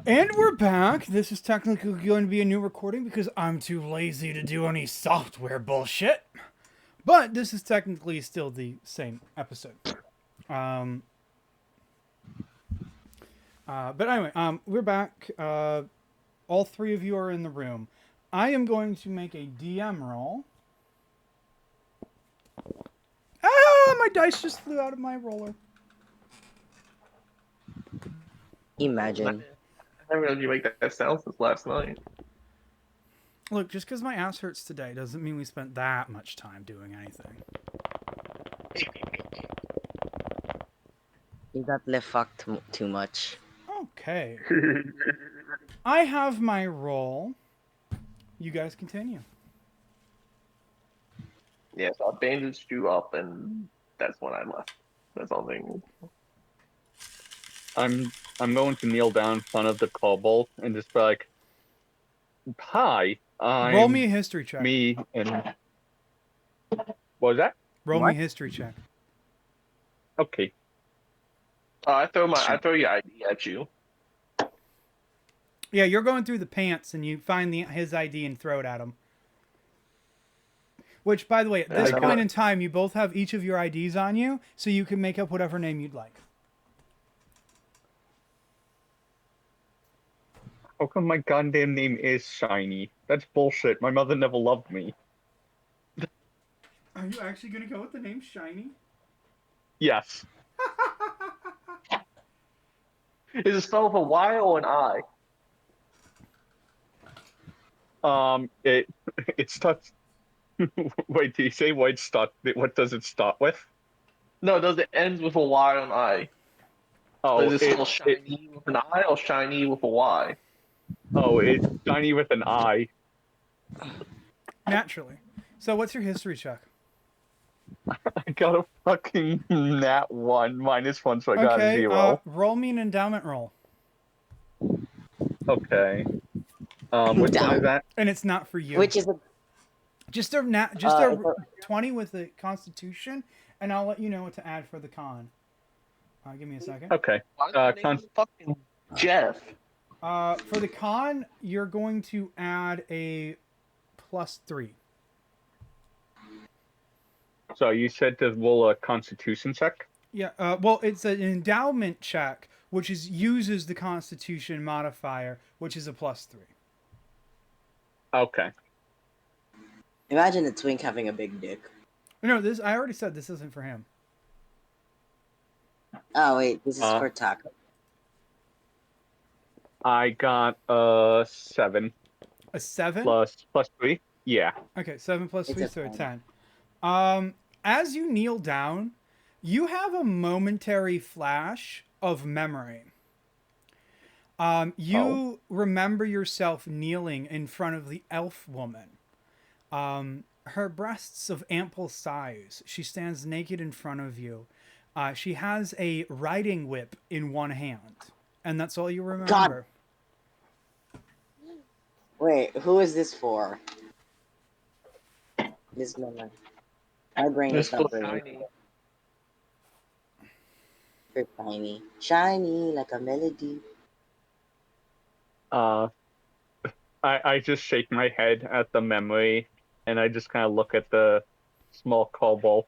And we're back. This is technically going to be a new recording because I'm too lazy to do any software bullshit. But this is technically still the same episode. Um, but anyway, we're back. All three of you are in the room. I am going to make a DM roll. Ah, my dice just flew out of my roller. Imagine. I haven't heard you make that sound since last night. Look, just because my ass hurts today doesn't mean we spent that much time doing anything. You got left fucked too much. Okay. I have my roll. You guys continue. Yeah, so I bandaged you up, and that's when I left. That's all thing. I'm going to kneel down in front of the kobold and just be like, "Hi, I'm Roll me a history check. me and what was that? Roll What? me a history check. Okay, I throw your ID at you. Yeah, you're going through the pants and you find his ID and throw it at him. Which, by the way, at this I point got- in time, you both have each of your IDs on you, so you can make up whatever name you'd like. how come my goddamn name is Shiny? That's bullshit. My mother never loved me. Are you actually going to go with the name Shiny? Yes, Is it spelled with a Y or an I? it starts. Wait, do you say what start? What does it start with? No, does it end with a Y or an I? Oh, Is it spelled shiny with an I or shiny with a Y? it's Shiny with an I. Naturally. So, what's your history check? I got a fucking nat 1 -1, so I got a 0. Roll me an endowment roll. Okay. Which one is that? And it's not for you. Which is a Just a 20 with the Constitution, and I'll let you know what to add for the con. Give me a second. Okay. Why is the name fucking Jeff? For the con, you're going to add a +3. So you said to roll a Constitution check? Yeah. Well, it's an endowment check, which uses the Constitution modifier, which is a +3. Okay. imagine a twink having a big dick. No, I already said this isn't for him. Oh wait, this is for Taco. I got a 7 A 7. plus 3. Yeah. Okay, 7 plus It's 3, a so a 10. 10. As you kneel down, you have a momentary flash of memory. You remember yourself kneeling in front of the elf woman. Her breasts of ample size. She stands naked in front of you. She has a riding whip in one hand. And that's all you remember. Wait, who is this for? This moment. My brain This is not was very shiny. very shiny. Shiny like a melody. I just shake my head at the memory, and I just kind of look at the small kobold.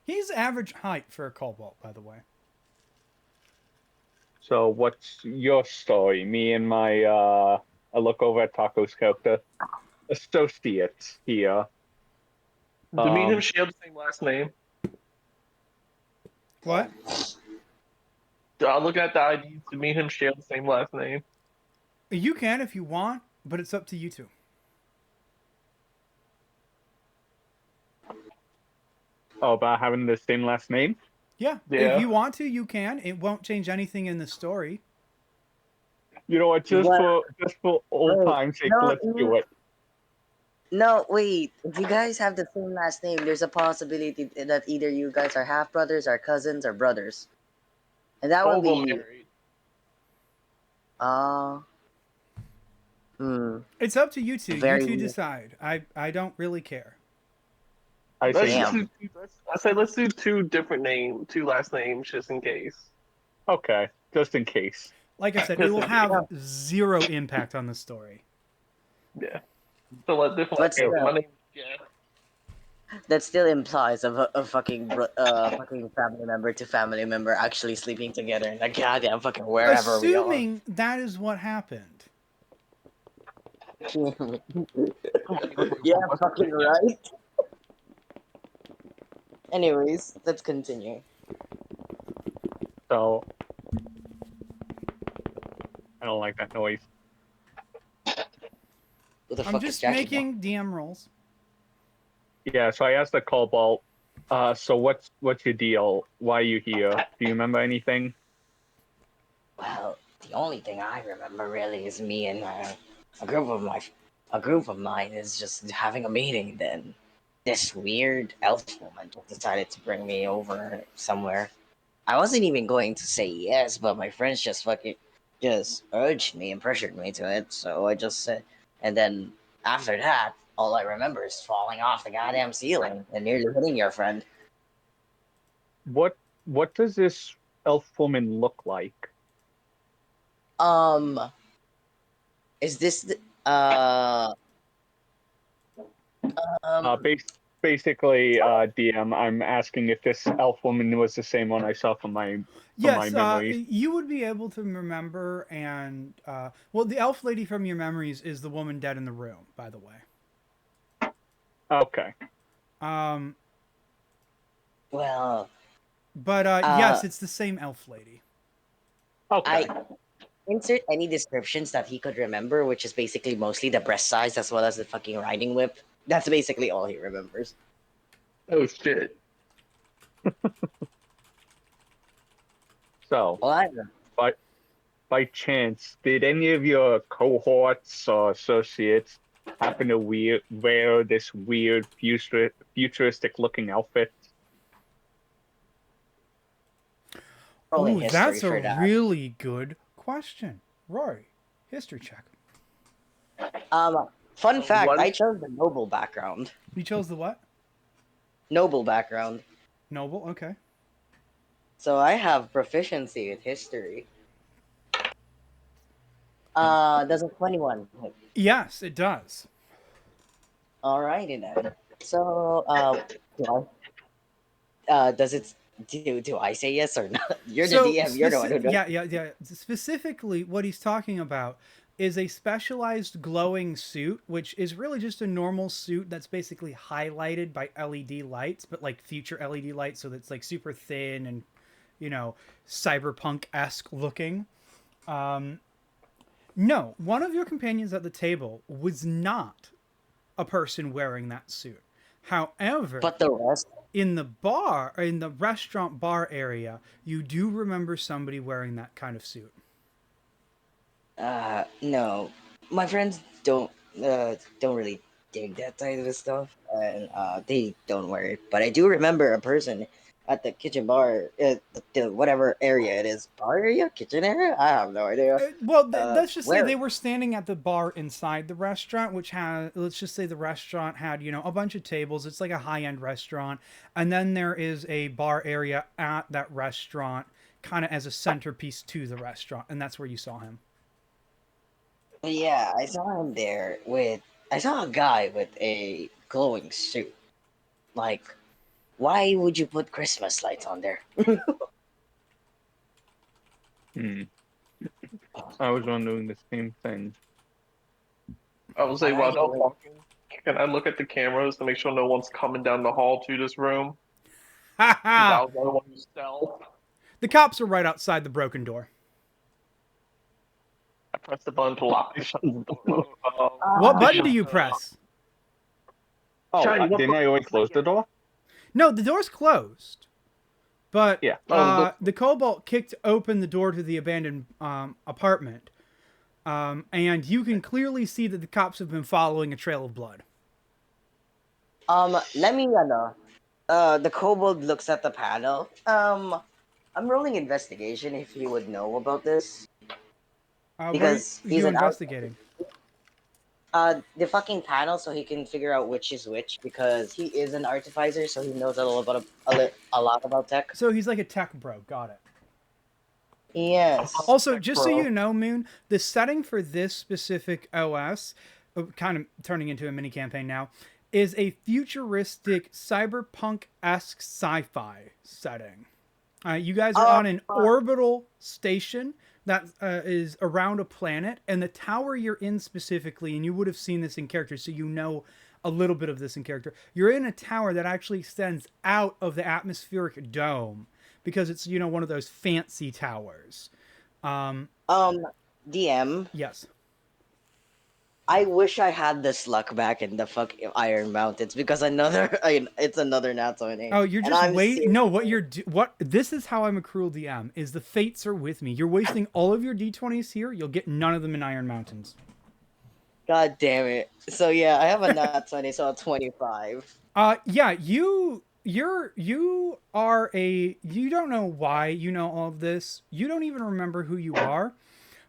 He's average height for a cobalt, by the way. So what's your story? Me and my, I look over at Taco's character. Associates here. Do me and him share the same last name? What? Do I look at the IDs? Do me and him share the same last name? You can if you want, but it's up to you two. Oh, about having the same last name? Yeah. Yeah. If you want to, you can. It won't change anything in the story. You know what? Just What? for old Wait, time's sake, no, let's do it. No, wait. If you guys have the same last name, there's a possibility that either you guys are half brothers, or cousins, or brothers. And that would Both be married. It's up to you two. Very You two weird. decide. I don't really care. I Let's say Damn. do, let's do two different names, two last names, just in case. Okay, just in case. Like I said, it will have zero impact on the story. Yeah. So let this one. But Okay, my still, name is Jeff. that still implies a fucking family member to family member actually sleeping together in a goddamn fucking wherever we are. Assuming that is what happened. Yeah, fucking right. Anyways, let's continue. So I don't like that noise. Who the I'm fuck is just Jackie? making DM rolls. Yeah, so I asked the Cobalt, so what's your deal? Why are you here? Do you remember anything? Well, the only thing I remember really is me and a group of my a group of mine is just having a meeting. Then this weird elf woman just decided to bring me over somewhere. I wasn't even going to say yes, but my friends just fucking just urged me and pressured me to it. So I just said, and then after that, all I remember is falling off the goddamn ceiling and nearly hitting your friend. What does this elf woman look like? Um, is this the, Uh, um bas- basically, DM, I'm asking if this elf woman was the same one I saw from my Yes, memories. you would be able to remember, and well, the elf lady from your memories is the woman dead in the room, by the way. Okay. Um, well, but uh, yes, it's the same elf lady. Okay. I insert any descriptions that he could remember, which is basically mostly the breast size as well as the fucking riding whip. That's basically all he remembers. Oh shit. So, Well, I remember. by chance, did any of your cohorts or associates happen to wear this weird futuristic looking outfit? Rolling Ooh, history that's a for that. really good question. Rory, history check. Fun fact: What I is chose the noble background. You chose the what? Noble background. Noble. Okay. So I have proficiency with history. Does a 21 hit? Yes, it does. Alrighty then. So, do does it do I say yes or not? You're the So, DM. You're the one who knows. yeah. Specifically, what he's talking about is a specialized glowing suit, which is really just a normal suit that's basically highlighted by LED lights, but like future LED lights, so that's like super thin and, you know, cyberpunk esque looking. No, one of your companions at the table was not a person wearing that suit. However, But the rest, in the bar, in the restaurant bar area, you do remember somebody wearing that kind of suit. no, my friends don't really dig that type of stuff, and they don't wear it. But I do remember a person at the kitchen bar, the whatever area it is, bar area, kitchen area. I have no idea. Well, let's just say Where? they were standing at the bar inside the restaurant, which had, let's just say the restaurant had, you know, a bunch of tables. It's like a high end restaurant. And then there is a bar area at that restaurant, kind of as a centerpiece to the restaurant. And that's where you saw him. Yeah, I saw him there with. I saw a guy with a glowing suit. Like, why would you put Christmas lights on there? Hmm. I was wondering the same thing. I will say while they're Alrighty, talking, can I look at the cameras to make sure no one's coming down the hall to this room? Ha Since I ha! was the only one who stealth. The cops are right outside the broken door. I pressed the button to lock and shut the door. What To button do shut you the press? Oh, Shiny, what didn't I button already was close the it? door? No, the door's closed. But Yeah. Oh, the Cobalt kicked open the door to the abandoned apartment. And you can clearly see that the cops have been following a trail of blood. let me the kobold looks at the panel. I'm rolling investigation if he would know about this What are because he's you an out. investigating? The fucking panel so he can figure out which is which because he is an artificer, so he knows a little about a lot about tech. So he's like a tech bro. Got it. Yes. Also, just so Bro. you know, Moon, the setting for this specific OS, kind of turning into a mini campaign now, is a futuristic cyberpunk-esque sci-fi setting. You guys are Uh, on an orbital station that is around a planet, and the tower you're in specifically, and you would have seen this in character, so you know a little bit of this in character. You're in a tower that actually extends out of the atmospheric dome because it's one of those fancy towers. DM. Yes. I wish I had this luck back in the fuck Iron Mountains because it's another Nat 20, Oh, you're and just I'm wait. No, what seriously. what? This is how I'm a cruel DM. Is the fates are with me. You're wasting all of your d20s here. You'll get none of them in Iron Mountains. God damn it. So yeah, I have a Nat 20, so a 25. Yeah, you are a you don't know why you know all of this. You don't even remember who you are,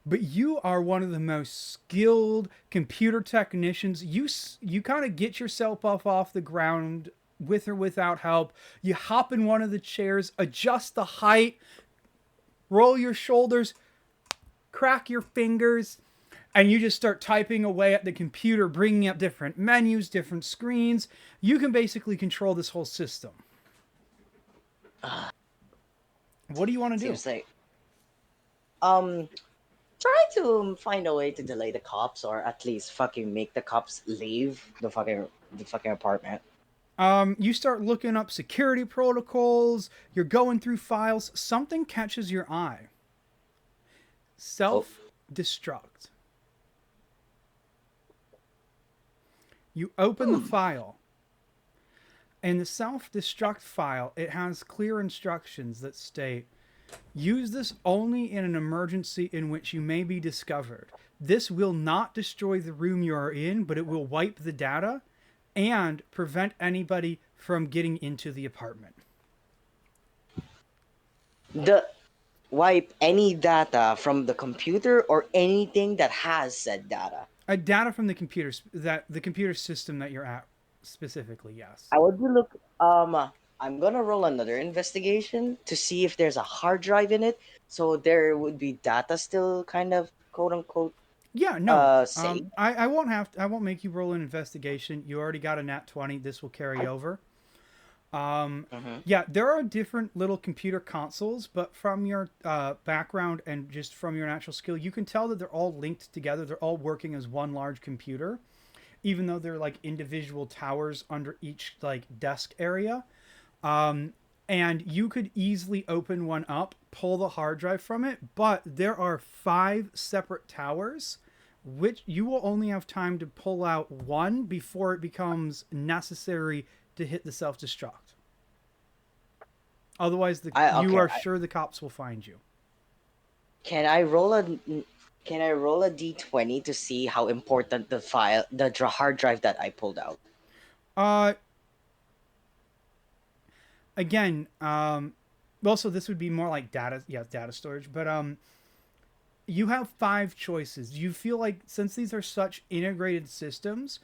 but you are one of the most skilled computer technicians. You kind of get yourself up off the ground with or without help. You hop in one of the chairs, adjust the height, roll your shoulders, crack your fingers, and you just start typing away at the computer, bringing up different menus, different screens. You can basically control this whole system. What do you want to do? Seems like um try to find a way to delay the cops or at least fucking make the cops leave the fucking apartment. You start looking up security protocols. You're going through files. Something catches your eye. Oh, Self-destruct. You open the file. In the self-destruct file, it has clear instructions that state, use this only in an emergency in which you may be discovered. This will not destroy the room you are in, but it will wipe the data and prevent anybody from getting into the apartment. the wipe any data from the computer or anything that has said data. Data from the computer, that the computer system that you're at specifically, yes. I would look. I'm gonna roll another investigation to see if there's a hard drive in it, so there would be data still kind of quote unquote Yeah, no. safe. I won't I won't make you roll an investigation. You already got a nat 20. This will carry over. Mhm. Yeah, there are different little computer consoles, but from your background and just from your natural skill, you can tell that they're all linked together. They're all working as one large computer, even though they're like individual towers under each like desk area. And you could easily open one up, pull the hard drive from it, but there are 5 separate towers, which you will only have time to pull out one before it becomes necessary to hit the self-destruct. Otherwise, you are sure the cops will find you. Can I roll a can I roll a d20 to see how important the hard drive that I pulled out? Uh, Again, also this would be more like data storage, but you have 5 choices. You feel like since these are such integrated systems,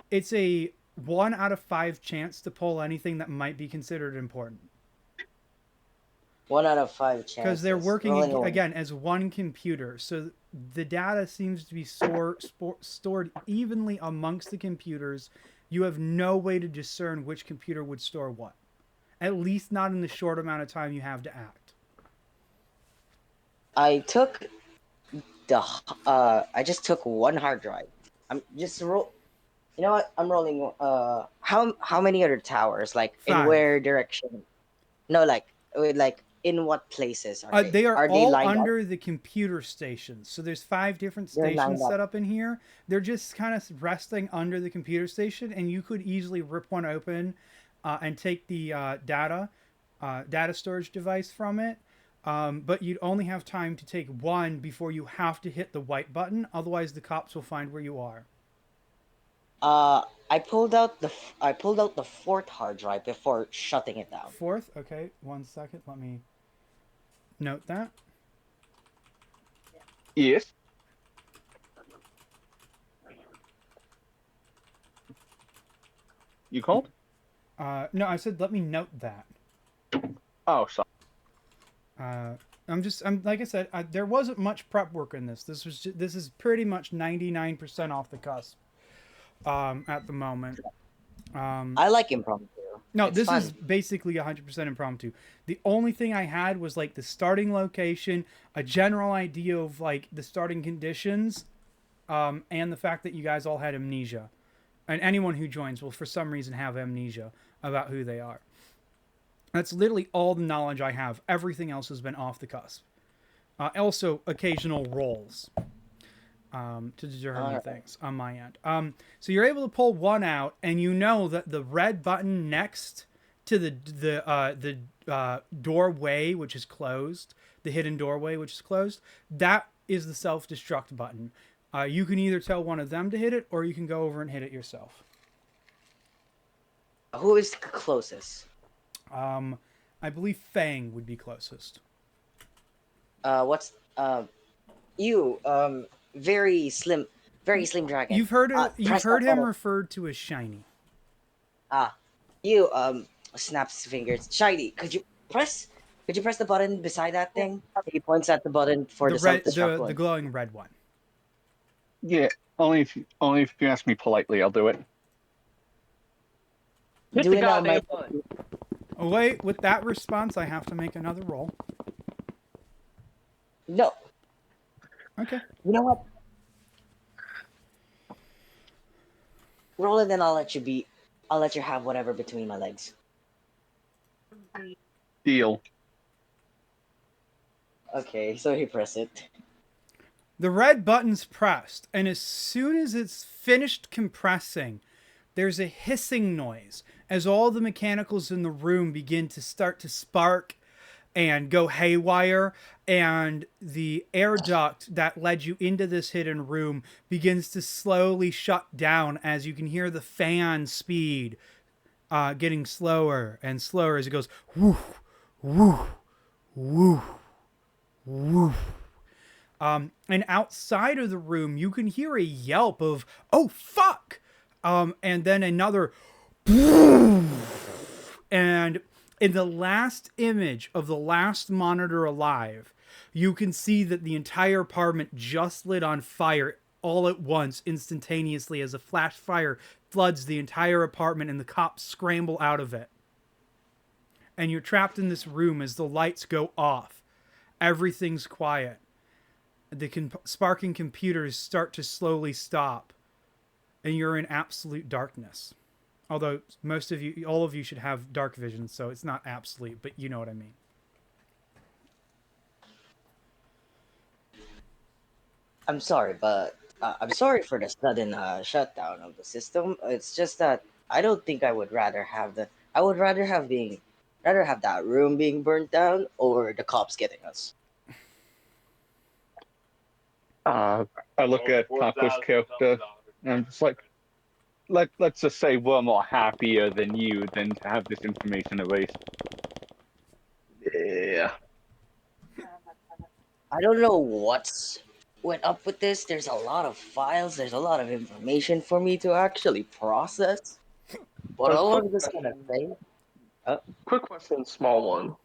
it's a 1 out of 5 chance to pull anything that might be considered important. 1 out of 5 chances. Because they're working Rolling again as one computer, so the data seems to be stored evenly amongst the computers. You have no way to discern which computer would store what. At least not in the short amount of time you have to act. I took I just took one hard drive. I'm just roll. You know what? I'm rolling. How many other towers? Like in 5. where direction? No, like in what places are they? They are Are they all lined up? under the computer stations. So there's 5 different They're lined stations up. set up in here. They're just kind of resting under the computer station, and you could easily rip one open and take the data storage device from it. But you'd only have time to take one before you have to hit the white button. Otherwise, the cops will find where you are. I pulled out the fourth hard drive before shutting it down. 4th, okay. 1 second. Let me note that. Yes. You called? No, I said let me note that. Oh, sorry. I'm like I said, there wasn't much prep work in this. This is pretty much 99% off the cusp at the moment. I like impromptu. No, It's this is fun. basically 100% impromptu. The only thing I had was like the starting location, a general idea of like the starting conditions, and the fact that you guys all had amnesia. And anyone who joins will, for some reason, have amnesia about who they are. That's literally all the knowledge I have. Everything else has been off the cusp. Also, occasional rolls to determine Alright. things on my end. So you're able to pull one out, and you know that the red button next to the doorway, which is closed, the hidden doorway, which is closed, that is the self-destruct button. You can either tell one of them to hit it, or you can go over and hit it yourself. Who is closest? I believe Fang would be closest. What's you? Very slim dragon. You've heard Press heard that him button. referred to as shiny. You snaps his fingers. Shiny, could you press the button beside that thing? He points at the button for the self-destruct The one. glowing red one. Yeah, only if you ask me politely, I'll do it. Hit Do the it now, goddamn Mike. button. Oh wait, with that response, I have to make another roll. No, Okay. you know what? Roll it, then I'll let you be. I'll let you have whatever between my legs. Deal. Okay, so he press it. The red button's pressed, and as soon as it's finished compressing, there's a hissing noise as all the mechanicals in the room begin to start to spark and go haywire, and the air duct that led you into this hidden room begins to slowly shut down as you can hear the fan speed getting slower and slower as it goes woo, woo, woo, woo. And outside of the room, you can hear a yelp of "Oh fuck!" And then another, and in the last image of the last monitor alive, you can see that the entire apartment just lit on fire all at once, instantaneously, as a flash fire floods the entire apartment, and the cops scramble out of it. And you're trapped in this room as the lights go off. Everything's quiet. The sparking computers start to slowly stop, and you're in absolute darkness. Although most of you, all of you, should have dark vision, so it's not absolute, but you know what I mean. I'm sorry, but I'm sorry for the sudden shutdown of the system. It's just that I don't think I would rather have the. I would rather have that room being burnt down or the cops getting us. I look at Taco's character, and I'm just like, let's just say we're more happier than you than to have this information erased. Yeah. I don't know what's went up with this. There's a lot of files. There's a lot of information for me to actually process. But all I'm just gonna say, Quick question, small one.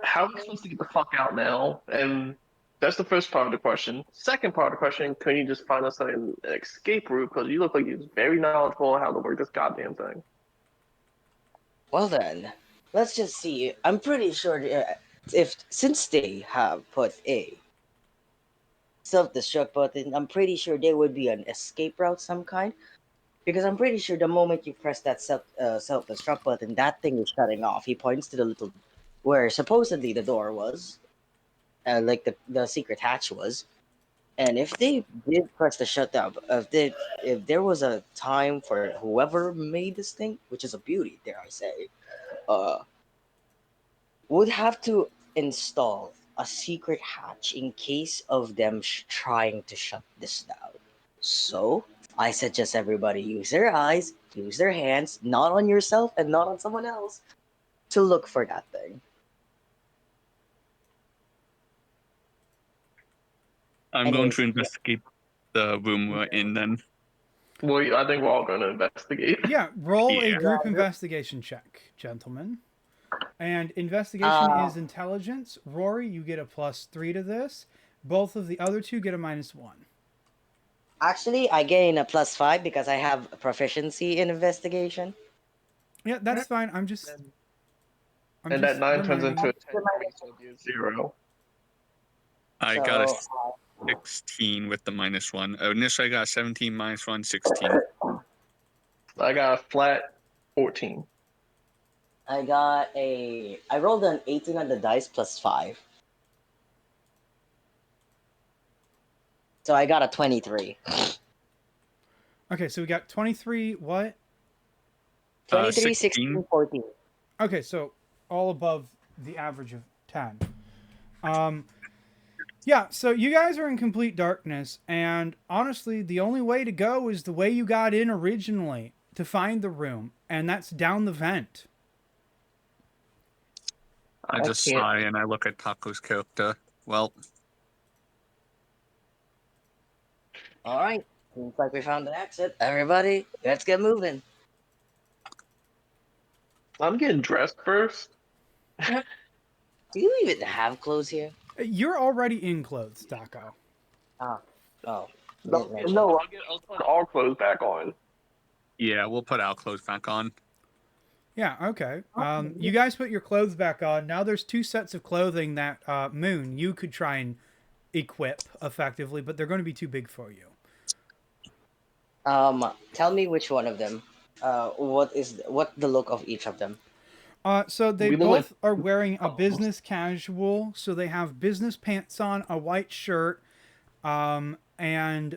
How are we supposed to get the fuck out now? And that's the first part of the question. Second part of the question, can you just find us an escape route? Because you look like you're very knowledgeable on how to work this goddamn thing. well then, let's just see. I'm pretty sure if since they have put a self-destruct button, I'm pretty sure there would be an escape route some kind. Because I'm pretty sure the moment you press that self-destruct button, that thing is shutting off. He points to the little where supposedly the door was, like the secret hatch was. And if they did press the shutdown, if there was a time for whoever made this thing, which is a beauty, dare I say, uh, would have to install a secret hatch in case of them trying to shut this down. So I suggest everybody use their eyes, use their hands, not on yourself and not on someone else, to look for that thing. I'm going Anyways, to yeah. investigate the room we're in then. Well, I think we're all going to investigate. Yeah, roll a Yeah. group Yeah. investigation check, gentlemen. And investigation Uh, is intelligence. Rory, you get a +3 to this. Both of the other two get a -1. Actually, I gain a +5 because I have proficiency in investigation. Yeah, that's fine. I'm just And that 9 turns reminding into you. a 10, so it'll be a 0. I got a So 16 with the -1. Initially, I got a 17 -1, 16. I got a flat 14. I rolled an 18 on the dice +5. So I got a 23. Okay, so we got 23. What? 23, 16. 16, 14. Okay, so all above the average of 10. Yeah, so you guys are in complete darkness, and honestly, the only way to go is the way you got in originally to find the room, and that's down the vent. I just can't- sigh and I look at Taco's character. Well, All right. Seems like we found an exit. Everybody, let's get moving. I'm getting dressed first. Do you even have clothes here? You're already in clothes, Taco. Oh. Oh. you No, didn't mention. no, I'll put all clothes back on. yeah, we'll put our clothes back on. Yeah, okay. You guys put your clothes back on. Now there's two sets of clothing that, Moon, you could try and equip effectively, but they're going to be too big for you. Tell me which one of them. What the look of each of them? So they We look both like- are wearing a business casual. So they have business pants on, a white shirt, and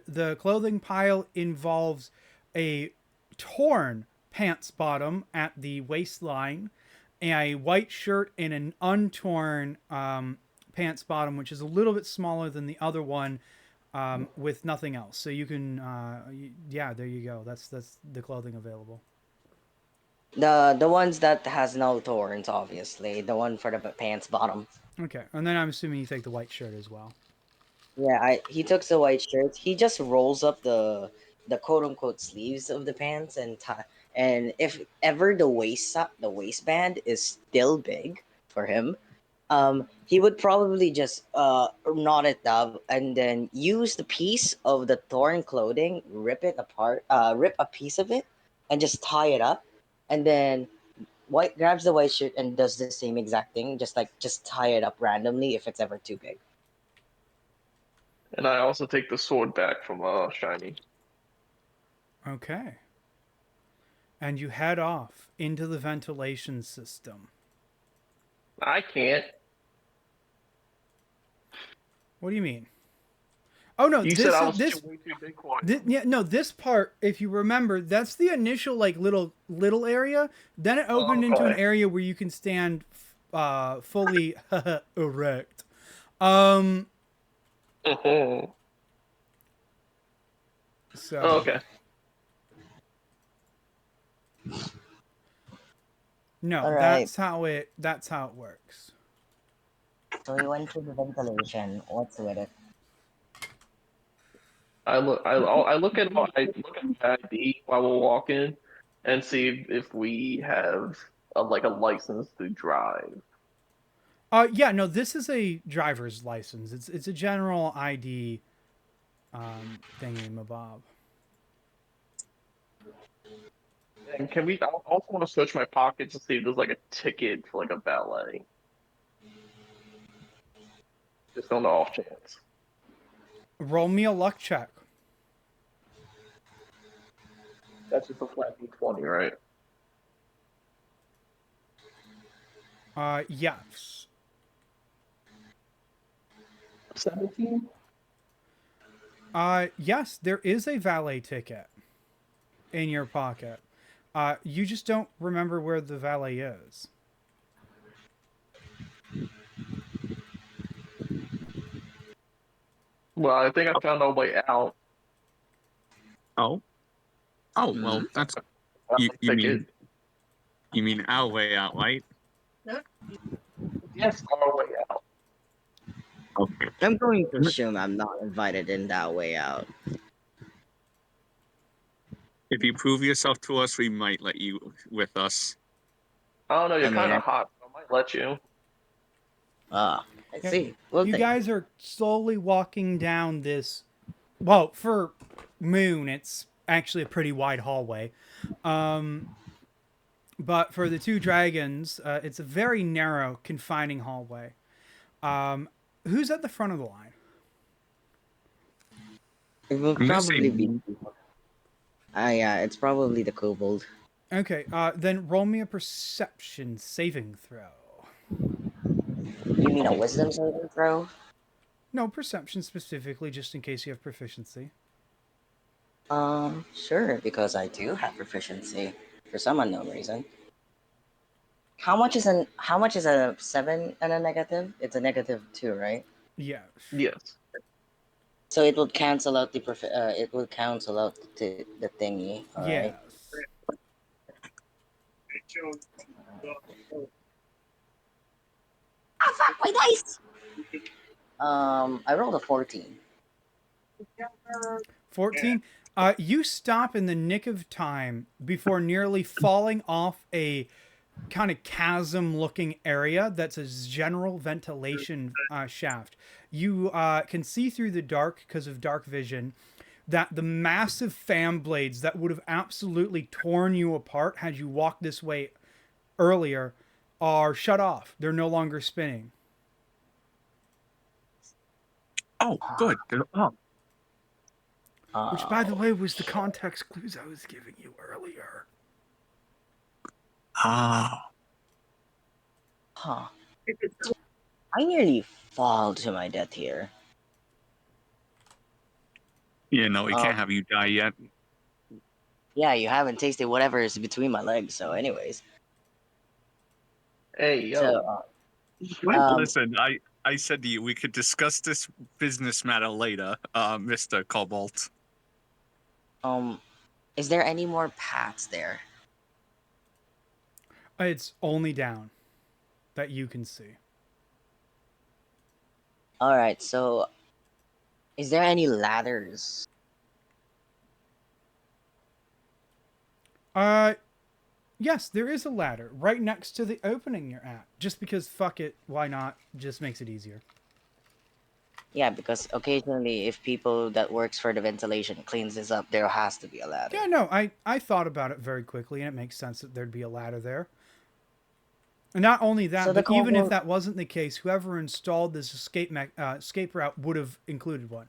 the clothing pile involves a torn pants bottom at the waistline, a white shirt, and an untorn pants bottom, which is a little bit smaller than the other one, with nothing else. So you can, yeah, there you go. That's the clothing available. The ones that has no thorns, obviously. The one for the pants bottom. Okay, and then I'm assuming you take the white shirt as well. Yeah, he took the white shirt. He just rolls up the quote unquote sleeves of the pants and tie. And if ever the waistband is still big for him, he would probably just knot it up and then use the piece of the torn clothing, rip it apart, rip a piece of it, and just tie it up, and then grabs the white shirt and does the same exact thing, just tie it up randomly if it's ever too big. And I also take the sword back from Shiny. Okay. And you head off into the ventilation system. I can't. What do you mean? Oh no, You said I was way too big for it. yeah, no, this part, if you remember, that's the initial like little area. Then it opened into an area where you can stand fully erect. So Okay. no, All right. that's how it works. So we went to the ventilation. What's with it? I look at my ID while we're walking and see if we have a license to drive. Yeah, no, this is a driver's license. It's a general ID thingy mabob. And can we? I also want to search my pockets to see if there's like a ticket for like a valet. Just on the off chance. Roll me a luck check. That's just a flat D20, right? Yes. 17? Yes, there is a valet ticket in your pocket. You just don't remember where the valet is. Well, I think I found our way out. Oh. Oh, well, that's you mean our way out, right? Yes, our way out. Okay. I'm going to assume I'm not invited in that way out. If you prove yourself to us, we might let you with us. I don't know. You're I mean, kind of hot, so I might let you. I Yeah, see. Well, you thank guys are slowly walking down this. Well, for Moon, it's actually a pretty wide hallway. But for the two dragons, it's a very narrow, confining hallway. Who's at the front of the line? It will I'm gonna say probably be. Yeah, it's probably the kobold. Okay, then roll me a perception saving throw. You mean a wisdom saving throw? No, perception specifically, just in case you have proficiency. Sure, because I do have proficiency for some unknown reason. How much is a 7 and a negative? It's a -2, right? Yes. Yes. So it would cancel out it would cancel out the thingy, all right? Yes. Ah, fuck my dice. I rolled a 14. 14. You stop in the nick of time before nearly falling off a kind of chasm looking area that's a general ventilation shaft. You can see through the dark because of dark vision that the massive fan blades that would have absolutely torn you apart had you walked this way earlier are shut off. They're no longer spinning. Oh, good. Oh, Which, by the way, was the context clues I was giving you earlier. ah. Huh. I nearly fall to my death here. Yeah, no, we Um, can't have you die yet. yeah, you haven't tasted whatever is between my legs. So, anyways, Hey, yo. so um, Listen, I said to you we could discuss this business matter later, Mr. Cobalt. is there any more paths there? It's only down that you can see. All right, so is there any ladders? Yes, there is a ladder right next to the opening you're at. Just because, fuck it, why not? Just makes it easier. Yeah, because occasionally, if people that works for the ventilation cleans this up, there has to be a ladder. Yeah, no, I thought about it very quickly, and it makes sense that there'd be a ladder there. And not only that, So the but even if kobold, that wasn't the case, whoever installed this escape route would have included one.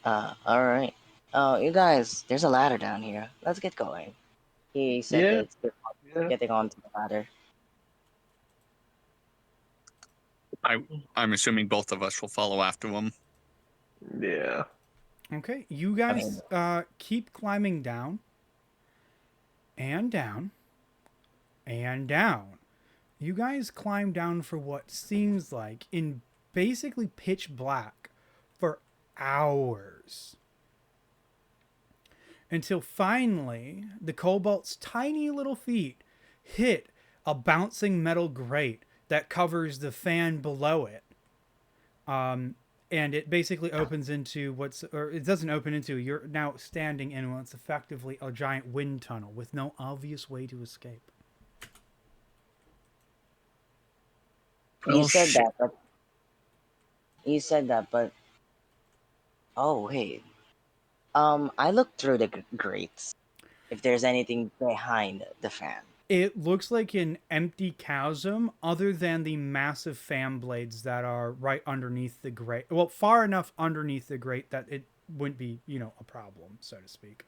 all right. Oh, you guys, there's a ladder down here. Let's get going. He said Yeah. that Yeah. getting onto the ladder. I'm assuming both of us will follow after him. Yeah. Okay, you I mean, guys keep climbing down, and down, and down. You guys climb down for what seems like in basically pitch black for hours. Until finally, the kobold's tiny little feet hit a bouncing metal grate that covers the fan below it. And it basically opens into or it doesn't open into, you're now standing in what's effectively a giant wind tunnel with no obvious way to escape. you Oh, said shit. that, but you said that, but oh wait. I looked through the grates. If there's anything behind the fan. It looks like an empty chasm other than the massive fan blades that are right underneath the grate. Well, far enough underneath the grate that it wouldn't be, a problem, so to speak.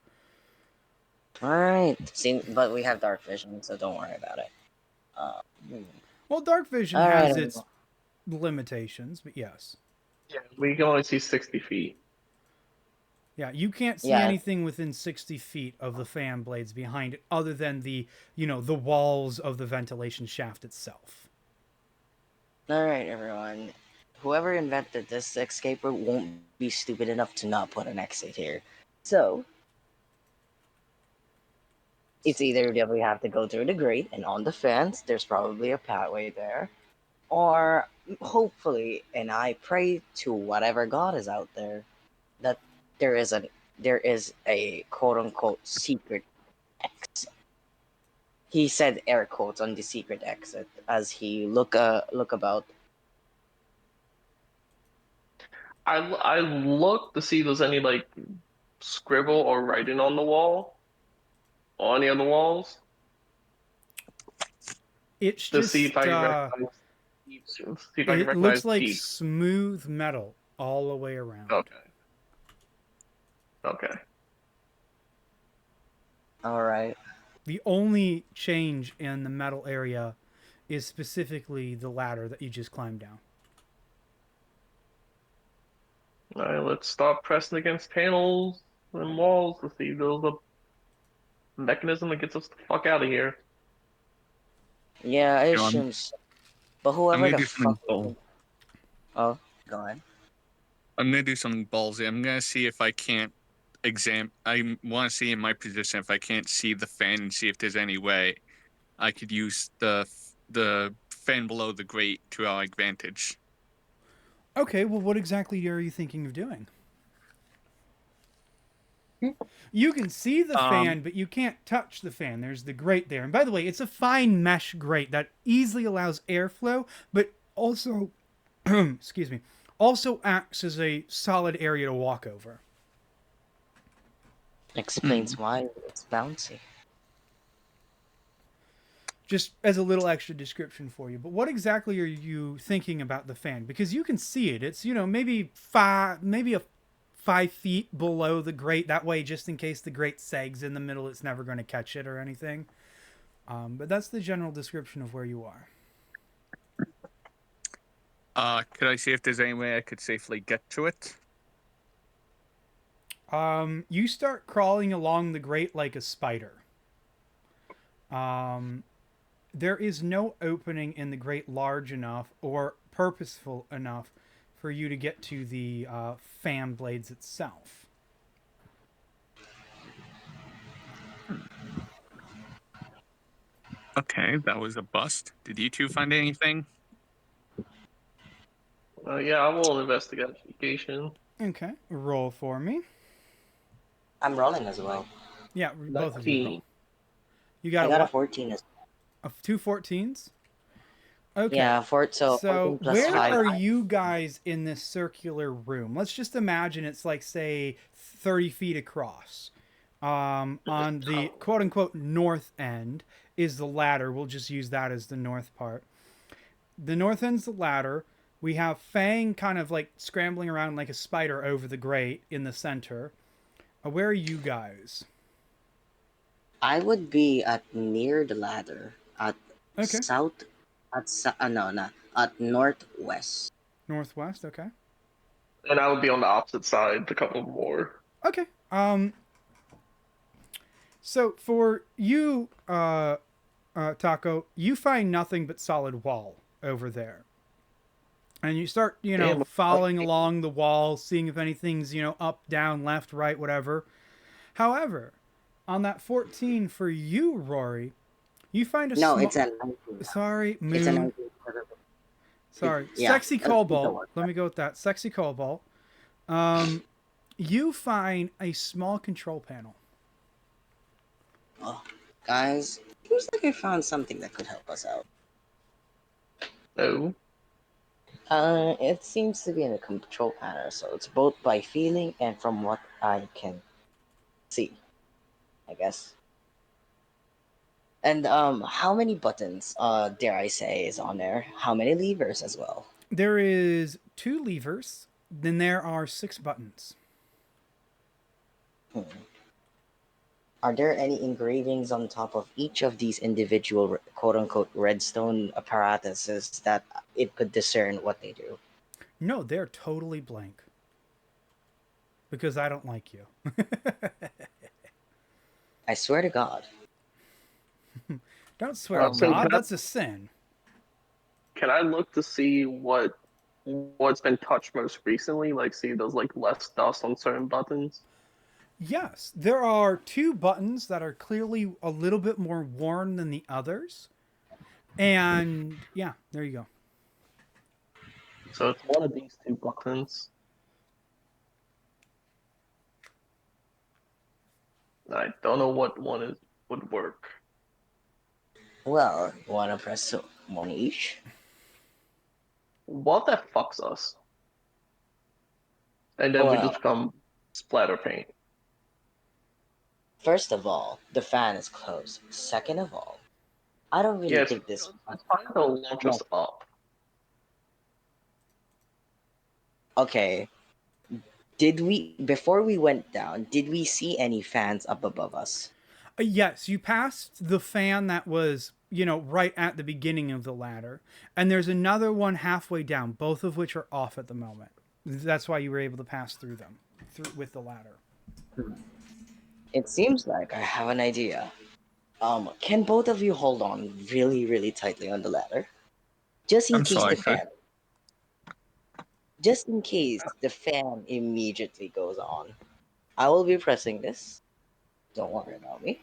All right. See, but we have dark vision, so don't worry about it. Hmm. Well, dark vision All right. has its limitations, but yes. Yeah. We can only see 60 feet. Yeah, you can't see Yeah. anything within 60 feet of the fan blades behind it other than the walls of the ventilation shaft itself. All right, everyone. Whoever invented this escape route won't be stupid enough to not put an exit here. So it's either that we have to go through the grate and on the fence, there's probably a pathway there, or hopefully, and I pray to whatever god is out there that there is there is a quote-unquote secret exit. He said air quotes on the secret exit as he look about. I look to see if there's any like scribble or writing on the wall, or any of the walls, It's to see just if I can recognize. See if I can it looks recognize like teeth. smooth metal all the way around. Okay. Okay. All right. The only change in the metal area is specifically the ladder that you just climbed down. All right. Let's stop pressing against panels and walls to see if there's a mechanism that gets us the fuck out of here. Yeah, I You know, assume so. But I'm whoever gonna the do something fuck. bold. Oh, go ahead. I'm gonna do something ballsy. I'm gonna see if I can't I want to see in my position if I can't see the fan and see if there's any way I could use the fan below the grate to our advantage. Okay, well, what exactly are you thinking of doing? You can see the fan, but you can't touch the fan. There's the grate there. And by the way, it's a fine mesh grate that easily allows airflow, but also, excuse me, also acts as a solid area to walk over. Explains why it's bouncy. Just as a little extra description for you. But what exactly are you thinking about the fan? Because you can see it. It's, maybe 5 feet below the grate. That way, just in case the grate sags in the middle, it's never going to catch it or anything. But that's the general description of where you are. Could I see if there's any way I could safely get to it? You start crawling along the grate like a spider. There is no opening in the grate large enough or purposeful enough for you to get to the fan blades itself. Okay, that was a bust. Did you two find anything? Yeah, I will investigation. Okay, roll for me. I'm rolling as well. Yeah, both of you roll. 19. You got I a got a what? 14 as Two 14s? Okay. Yeah, so 14 plus where 5. are you guys in this circular room? Let's just imagine it's like, say, 30 feet across. On the quote-unquote north end is the ladder. We'll just use that as the north part. The north end's the ladder. We have Fang kind of like scrambling around like a spider over the grate in the center. Where are you guys? I would be at near the ladder at Okay. south at northwest. Northwest, okay. And I would be on the opposite side, a couple more. Okay. So for you, Taco, you find nothing but solid wall over there. And you start, Damn. following along the wall, seeing if anything's, up, down, left, right, whatever. However, on that 14 for you, Rory, you find a No, it's a 19. Sorry, Moon. It's a 19. Sorry, Yeah, Sexy that's Cobalt. Let me go with that. Sexy Cobalt. You find a small control panel. Oh, guys, seems like I found something that could help us out. No. It seems to be in a control panel, so it's both by feeling and from what I can see, I guess. And how many buttons, dare I say, is on there? How many levers as well? There is 2 levers. Then there are 6 buttons. Are there any engravings on top of each of these individual quote-unquote redstone apparatuses that it could discern what they do? No, they're totally blank. Because I don't like you. I swear to God. Don't swear to So God, that's a sin. Can I look to see what's been touched most recently? Like, see if there's like less dust on certain buttons. Yes, there are 2 buttons that are clearly a little bit more worn than the others. And yeah, there you go. So it's one of these 2 buttons. I don't know what one would work. Well, wanna press one each? What that fucks us? And then we just Well, become splatter paint. first of all, the fan is closed. Second of all, I don't really Yes, think this. it's probably gonna launch us up. Okay, did we before we went down? Did we see any fans up above us? Yes, you passed the fan that was, right at the beginning of the ladder, and there's another one halfway down, both of which are off at the moment. That's why you were able to pass through them with the ladder. It seems like I have an idea. Can both of you hold on really, really tightly on the ladder? Just in I'm case sorry, the could fan. Just in case the fan immediately goes on. I will be pressing this. Don't worry about me.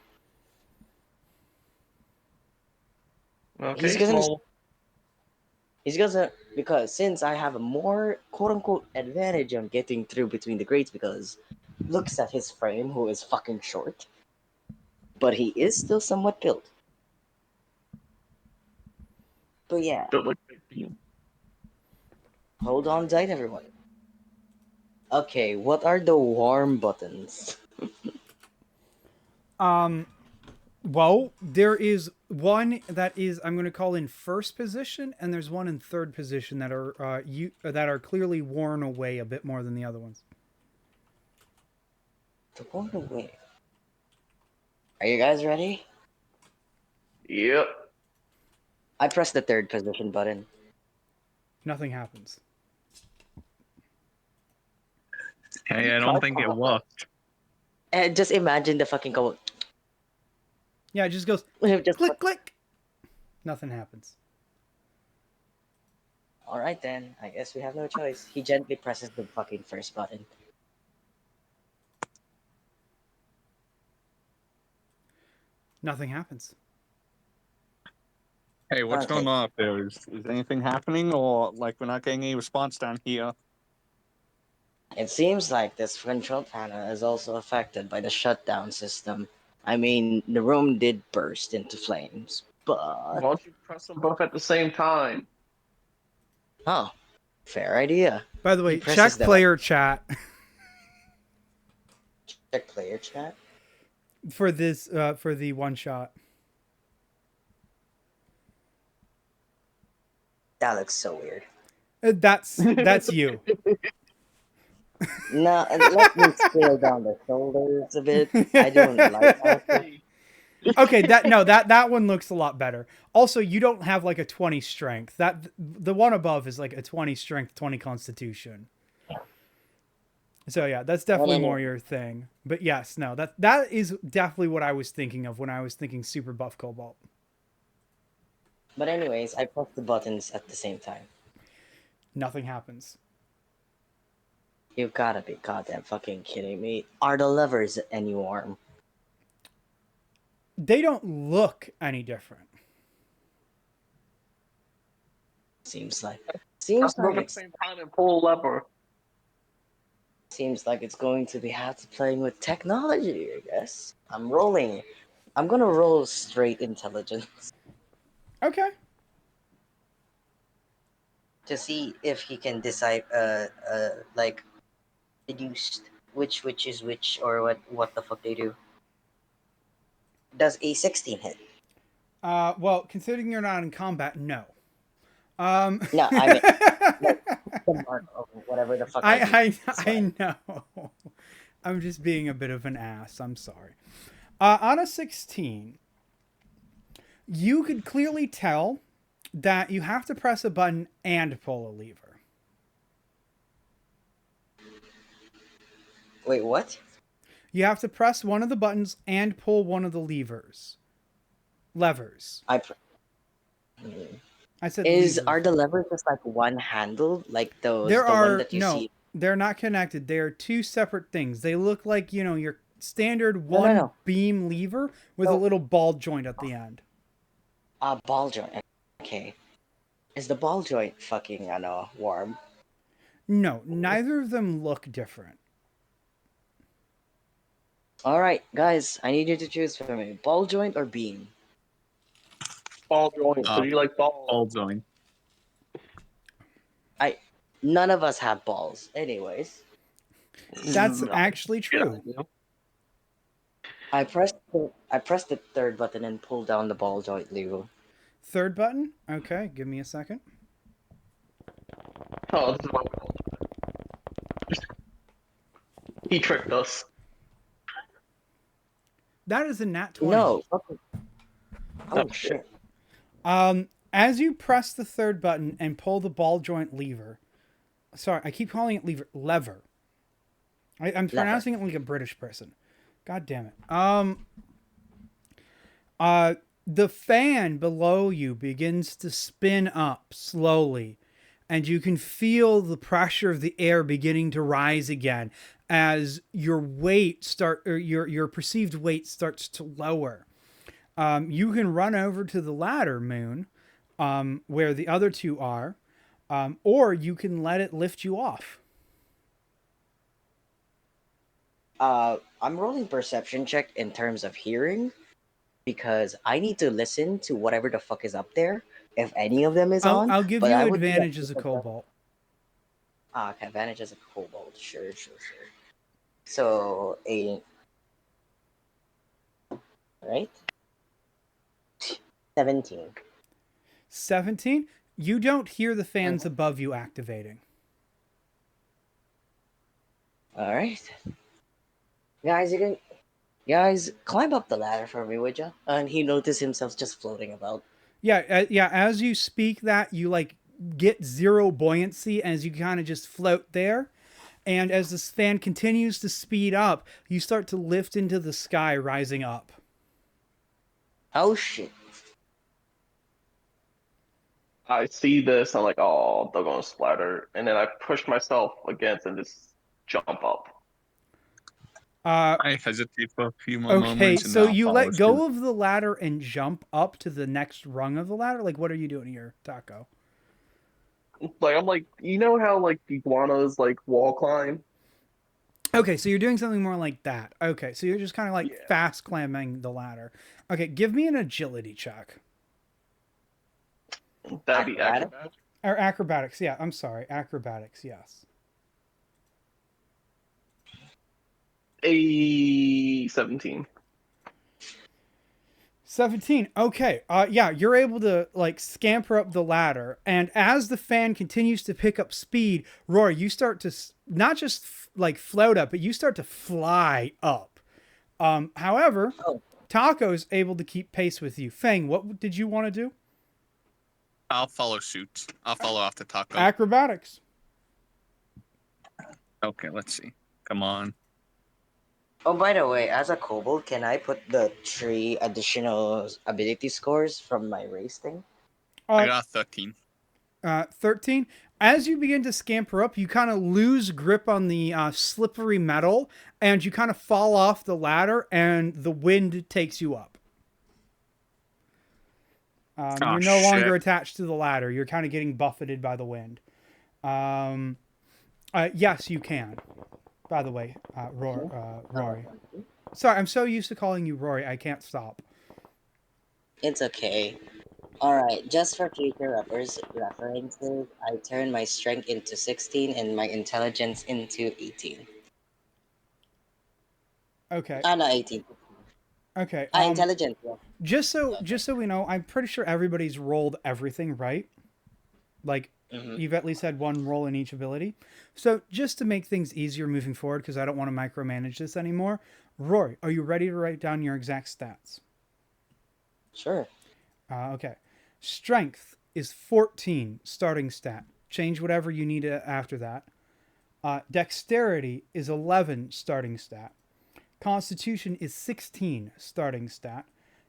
He's Okay, gonna well, He's gonna because since I have a more quote unquote advantage on getting through between the grades because looks at his frame who is fucking short. But he is still somewhat built. But yeah, don't look big beam. hold on tight everyone. Okay, what are the warm buttons? Well, there is one that is I'm going to call in first position, and there's one in third position that are clearly worn away a bit more than the other ones. The warm away. Are you guys ready? Yep. I press the third position button. Nothing happens. Hey, I don't think it worked. And just imagine the fucking code. Yeah, it just goes Just click click. Nothing happens. Alright then, I guess we have no choice. He gently presses the fucking first button. Nothing happens. Hey, what's Okay. going on up there? Is anything happening, or like we're not getting any response down here? It seems like this control panel is also affected by the shutdown system. I mean, the room did burst into flames, Why but... don't you press them both at the same time? Oh, fair idea. By the He way, presses check them player chat Check player chat. for this for the one shot. That looks so weird. That's you. Now, let me scale down the shoulders a bit. I don't like that. Okay, that one looks a lot better. Also, you don't have like a 20 strength. That the one above is like a 20 strength, 20 constitution. So yeah, that's definitely more your thing. But yes, no, that is definitely what I was thinking of when I was thinking super buff Cobalt. But anyways, I press the buttons at the same time. Nothing happens. You gotta be goddamn fucking kidding me. Are the levers any warm? They don't look any different. Seems like Press them both at the same time and pull a lever. Seems like it's going to be hard to playing with technology, I guess. I'm rolling. I'm gonna roll straight intelligence Okay. to see if he can decide like deduce which is which or what the fuck they do. Does a 16 hit? Well, considering you're not in combat, no. No, I mean like the mark of whatever the fuck I know. I'm just being a bit of an ass. I'm sorry. On a 16, you could clearly tell that you have to press a button and pull a lever. Wait, what? You have to press one of the buttons and pull one of the levers. I said Are the levers just like one handle, like the one that you see? They're not connected. They are two separate things. They look like, your standard No. beam lever with a little ball joint at the end. Ball joint. Okay. Is the ball joint fucking, warm? No, neither of them look different. All right, guys, I need you to choose for me: ball joint or beam. Ball joint. So Uh, you like balls? ball joint. None of us have balls, anyways. That's No. actually Yeah. true. I pressed the third button and pulled down the ball joint lever. Third button. Okay, give me a second. Oh, this is my ball. He tricked us. That is a nat 20. No. Fucking... Oh, Oh shit. As you press the third button and pull the ball joint lever, sorry, I keep calling it lever. I'm pronouncing it like a British person. God damn it. The fan below you begins to spin up slowly, and you can feel the pressure of the air beginning to rise again as your your perceived weight starts to lower. You can run over to the ladder, Moon, where the other two are, or you can let it lift you off. I'm rolling perception check in terms of hearing because I need to listen to whatever the fuck is up there, if any of them is on. I'll give But you I would advantage as a like, cobalt. okay, advantage as a kobold. Sure. So right? 17. 17. You don't hear the fans Mhm. above you activating. All right, guys, guys climb up the ladder for me, would ya? And he noticed himself just floating about. Yeah. As you speak that, you like get zero buoyancy as you kind of just float there. And as this fan continues to speed up, you start to lift into the sky, rising up. Oh shit! I see this. I'm like, oh, they're gonna splatter, and then I push myself against and just jump up. Uh, I hesitate for a few more okay, moments and so then I'll you follow let suit. go of the ladder and jump up to the next rung of the ladder. Like, what are you doing here, Taco? Like I'm like, you know how like iguanas like wall climb? Okay, so you're doing something more like that. Okay, so you're just kind of like Yeah, fast climbing the ladder. Okay, give me an agility check. that'd be Acrobatic? acrobat. Or acrobatics, yeah, I'm sorry. Acrobatics, yes. A 17. 17. Okay. Yeah, you're able to like scamper up the ladder, and as the fan continues to pick up speed, Rory, you start to not just like float up, but you start to fly up. However, Oh, Taco's able to keep pace with you. Fang, what did you want to do? I'll follow suit. I'll follow after Taco. Acrobatics. Okay, let's see. Come on. oh, by the way, as a kobold, can I put the 3 additional ability scores from my race thing? I Uh, got a 13. 13. As you begin to scamper up, you kind of lose grip on the slippery metal, and you kind of fall off the ladder, and the wind takes you up. Oh, You're no longer shit. attached to the ladder. You're kind of getting buffeted by the wind. Yes, you can. By the way, Rory. Sorry, I'm so used to calling you Rory, I can't stop. It's okay. Alright, just for future references, I turn my strength into 16 and my intelligence into 18. Okay. No, 18. Okay. Intelligence, yeah. Just Okay. so we know, I'm pretty sure everybody's rolled everything right. Like Mm-hmm. you've at least had one roll in each ability. So just to make things easier moving forward, because I don't want to micromanage this anymore, Rory, are you ready to write down your exact stats? Sure. Okay. Strength is 14 starting stat. Change whatever you need after that. Dexterity is 11 starting stat. Constitution is 16 starting stat.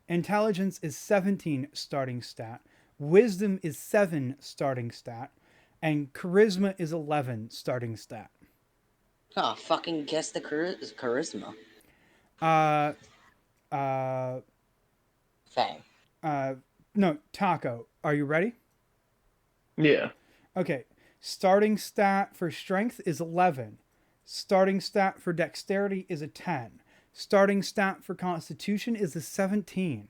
Intelligence is 17 starting stat. Wisdom is 7 starting stat. And charisma is 11 starting stat. Oh, fucking guess the charisma. Uh, uh, Fang. no, Taco, are you ready? Yeah. Okay. Starting stat for strength is 11. Starting stat for dexterity is a 10. Starting stat for Constitution is a 17.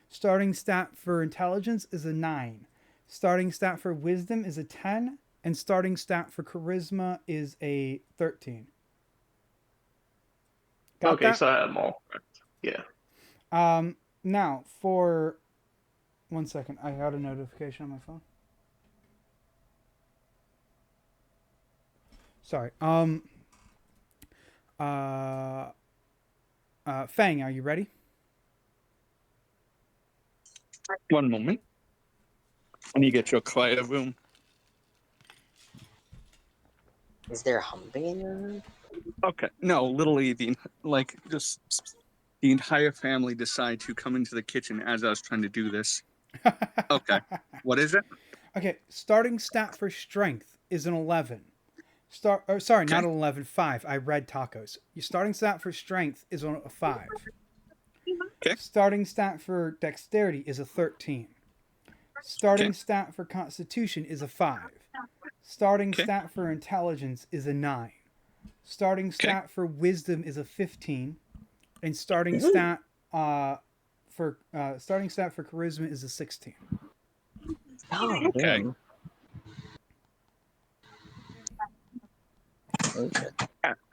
Starting stat for Intelligence is a 9. Starting stat for Wisdom is a 10. And starting stat for Charisma is a 13. Got Okay, that? so I have them all correct. Yeah. Now, for... 1 second. I got a notification on my phone. Sorry. Fang, are you ready? One moment. I need to get to a quieter room. Is there humping in your room? Okay. No, literally just the entire family decide to come into the kitchen as I was trying to do this. Okay. What is it? Okay, starting stat for Strength is an 11. Sorry, not Okay. an 11, 5. I read tacos. Your starting stat for Strength is a 5. Okay. Starting stat for Dexterity is a 13. Starting Okay. stat for Constitution is a 5. Starting Okay. stat for Intelligence is a 9. Starting stat for Wisdom is a 15. And starting stat for Charisma is a 16. Oh, Okay. damn. Okay.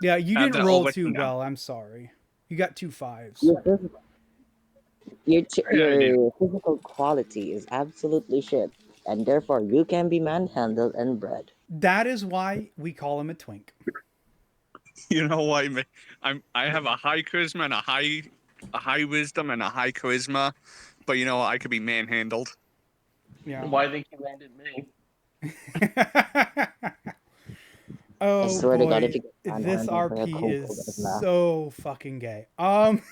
Yeah, you Add didn't that roll over too now. well. I'm sorry. You got 2 5s. Your physical quality is absolutely shit, and therefore you can be manhandled and bred. That is why we call him a twink. You know why? I have a high charisma and a high wisdom and a high charisma, but you know I could be manhandled. Yeah. Why think you landed me? Oh I swear to God, boy, if you get this manhandled by a RP kobold, is I'd laugh. so fucking gay. Then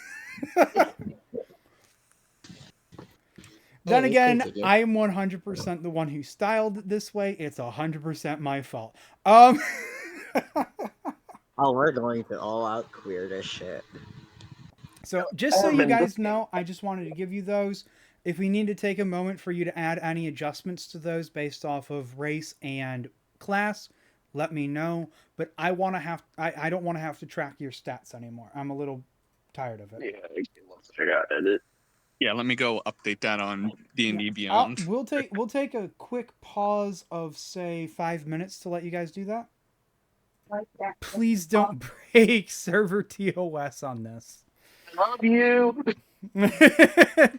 Anyways, again, continue. I am 100% the one who styled it this way. It's 100% my fault. Oh, we're going to all out queer this shit. So just so you Orban, guys this- know, I just wanted to give you those. If we need to take a moment for you to add any adjustments to those based off of race and class, let me know. But I don't want to have to track your stats anymore. I'm a little tired of it. Yeah, let's figure out edit. Yeah, let me go update that on D&D Yeah, Beyond. we'll take a quick pause of say 5 minutes to let you guys do that. Please don't break server TOS on this. Love you.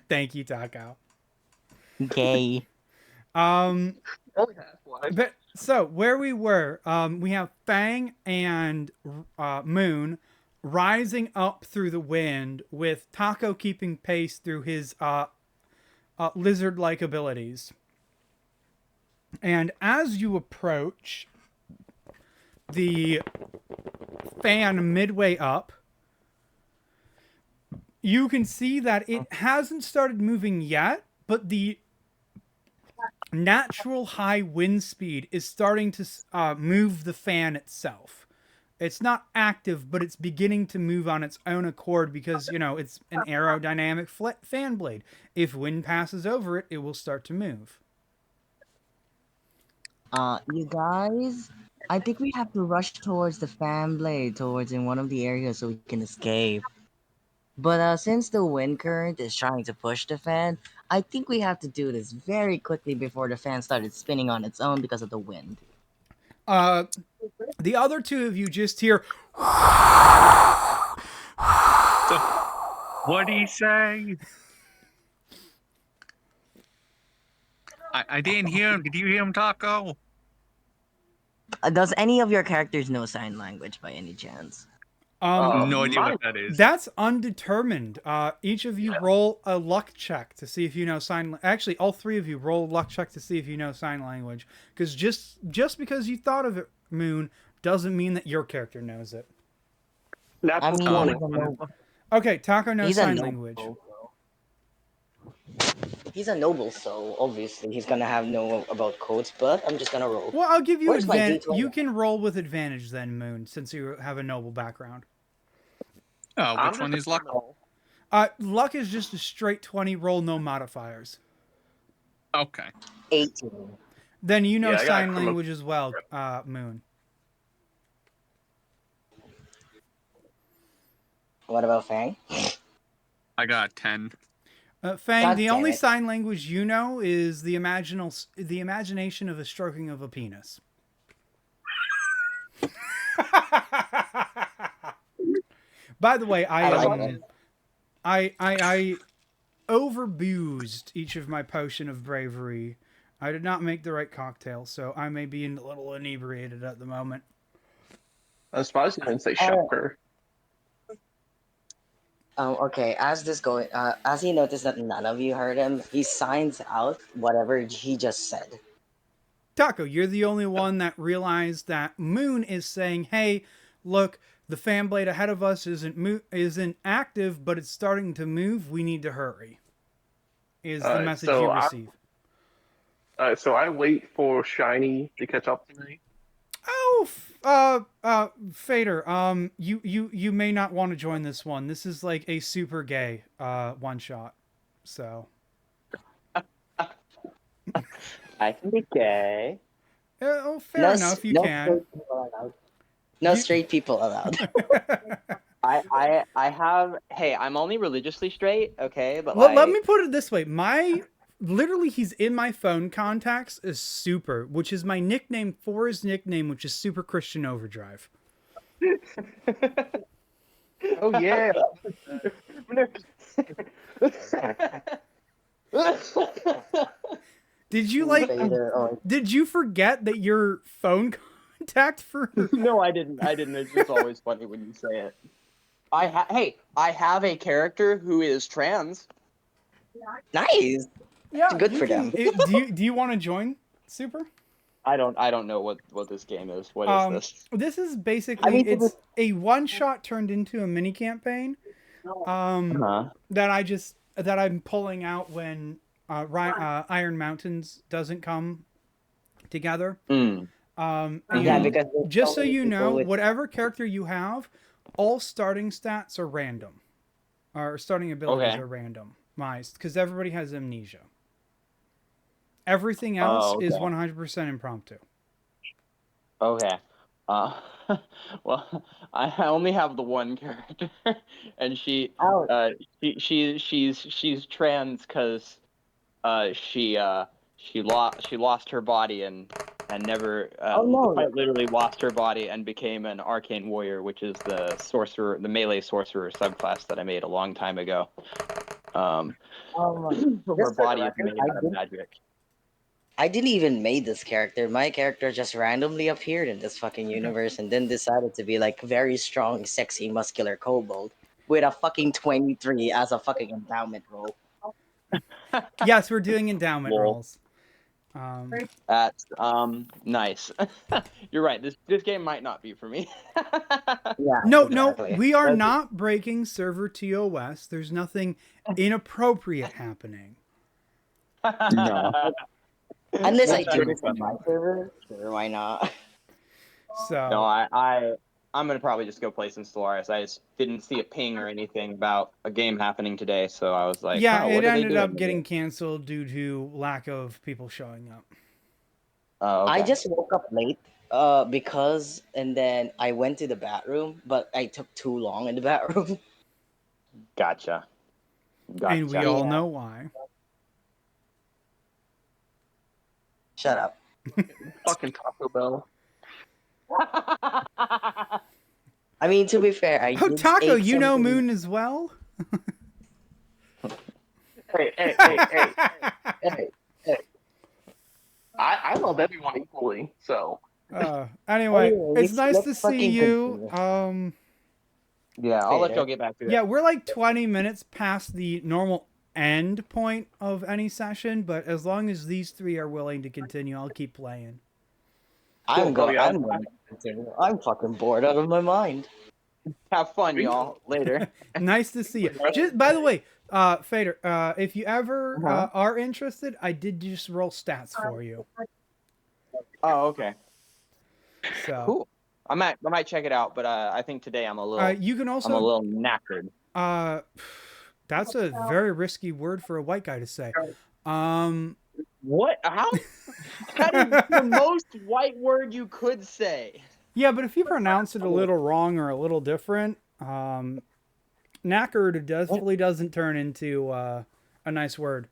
Thank you, Taco. Okay. Only half-life. But so where we were, we have Fang and Moon rising up through the wind, with Taco keeping pace through his lizard-like abilities. And as you approach the fan midway up, you can see that it hasn't started moving yet, but the natural high wind speed is starting to move the fan itself. It's not active, but it's beginning to move on its own accord because, you know, it's an aerodynamic fan blade. If wind passes over it, it will start to move. You guys, I think we have to rush towards the fan blade, towards in one of the areas so we can escape. But since the wind current is trying to push the fan, I think we have to do this very quickly before the fan started spinning on its own because of the wind. The other two of you just hear, What do you say? I didn't hear him. Did you hear him, Taco? Does any of your characters know sign language by any chance? No idea what that is. That's undetermined. Each of you roll a luck check to see if you know sign. Actually, all three of you roll a luck check to see if you know sign language. Because just because you thought of it, Moon, doesn't mean that your character knows it. I mean, Oh. he's a noble. Okay, Taco knows He's a sign noble. language. He's a noble, so obviously he's gonna have know about codes, but I'm just gonna roll. Well, I'll give you Where's my advantage. D20? You can roll with advantage then, Moon, since you have a noble background. Oh, which one is luck? Luck is just a straight 20 roll, no modifiers. Okay. 18. Then you know Yeah, I got sign criminal- language as well, Moon. What about Fang? I got 10. Fang, God the damn only it. sign language you know is the imagination of a stroking of a penis. By the way, I like it. I overboozed each of my potion of bravery. I did not make the right cocktail, so I may be a little inebriated at the moment. I'm surprised you didn't say Oh. shocker. Okay, as he noticed that none of you heard him, he signs out whatever he just said. Taco, you're the only one that realized that Moon is saying, "Hey, look, the fan blade ahead of us isn't active, but it's starting to move. We need to hurry." Is the Alright, message you receive? so I wait for Shiny to catch up to me. Oh, Fader, you may not want to join this one. This is like a super gay one shot. So, I can be gay. oh, fair enough, you can. Straight people allowed. No You- straight people allowed. I have. Hey, I'm only religiously straight, okay? But Let me put it this way. Literally, he's in my phone contacts as Super, which is my nickname for his nickname, which is Super Christian Overdrive. Oh yeah. Did you like? Fader, oh, Did you forget that your phone contact for? No, I didn't. It's just always funny when you say it. I have a character who is trans. nice. Yeah, Good you for can- them. do you want to join Super? I don't know what this game is. What is this? This is basically I mean, it's a one shot turned into a mini campaign. Huh? That I'm pulling out when Iron Mountains doesn't come together. Mm. And Yeah, because there's just so many you people know, with- whatever character you have, all starting stats are random, or starting abilities Okay. are randomized because everybody has amnesia. Everything else is okay. 100% impromptu. Okay. Uh, well, I only have the one character, and Oh. she's trans because she lost her body and never Oh, no. quite literally lost her body and became an arcane warrior, which is the melee sorcerer subclass that I made a long time ago. So her Just for the body is record, made out of magic. I didn't even made this character. My character just randomly appeared in this fucking universe and then decided to be like very strong, sexy, muscular kobold with a fucking 23 as a fucking endowment roll. Yes, we're doing endowment Lol. rolls. That's nice. You're right. This game might not be for me. Yeah. No, exactly. we are That's- not breaking server TOS. There's nothing inappropriate happening. No. Unless I That's do pretty this on funny. my server, sure, why not? So No, I'm gonna probably just go play some Stellaris. I just didn't see a ping or anything about a game happening today, so I was like, yeah, oh, it what are they ended doing up today? getting canceled due to lack of people showing up. Oh, okay. I just woke up late because and then I went to the bathroom, but I took too long in the bathroom. Gotcha. And we all Yeah. know why. Shut up. Fucking Taco Bell. I mean, to be fair, I Oh, did Taco, ate you know something- Moon as well? Hey. I love everyone equally, so Anyway, Anyways, it's nice let's to see fucking you. continue. Yeah, I'll let Fair. y'all get back to it. Yeah, we're like 20 minutes past the normal end point of any session, but as long as these three are willing to continue, I'll keep playing. I'm going. yeah. I'm going to continue. I'm fucking bored out of my mind. Have fun, y'all. Later. Nice to see you. Just by the way, Fader, if you ever Uh-huh. are interested, I did just roll stats for you. Oh, okay. So Cool. I might check it out, but I think today I'm a little you can I'm a also little knackered. that's a very risky word for a white guy to say. What? How? That is the most white word you could say. Yeah, but if you pronounce it a little wrong or a little different, Knackered definitely doesn't turn into a nice word.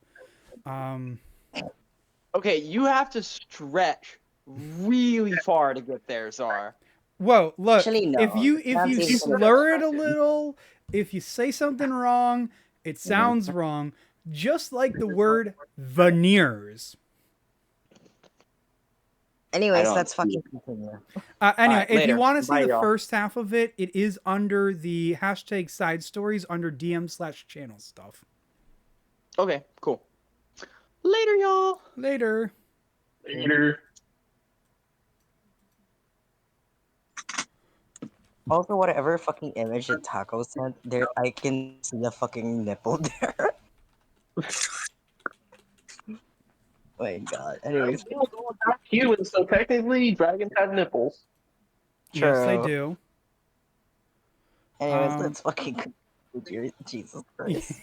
Okay, you have to stretch really far to get there, Czar. Whoa, look, Actually, no. if you Nancy's gonna- slur it a little, if you say something wrong, it sounds wrong. Just like the word veneers. Anyways, don't- let's fucking continue. Anyway, Alright, if you later. want to see Bye, the y'all. first half of it, it is under the hashtag side stories under DM/channel stuff. Okay, cool. Later, y'all. Later. Later. Also, whatever fucking image that Taco sent, there I can see the fucking nipple there. Oh my god. Anyways, Humans, so technically, dragons have nipples. Yes, they true. do. Anyways, Um, let's fucking Jesus Christ.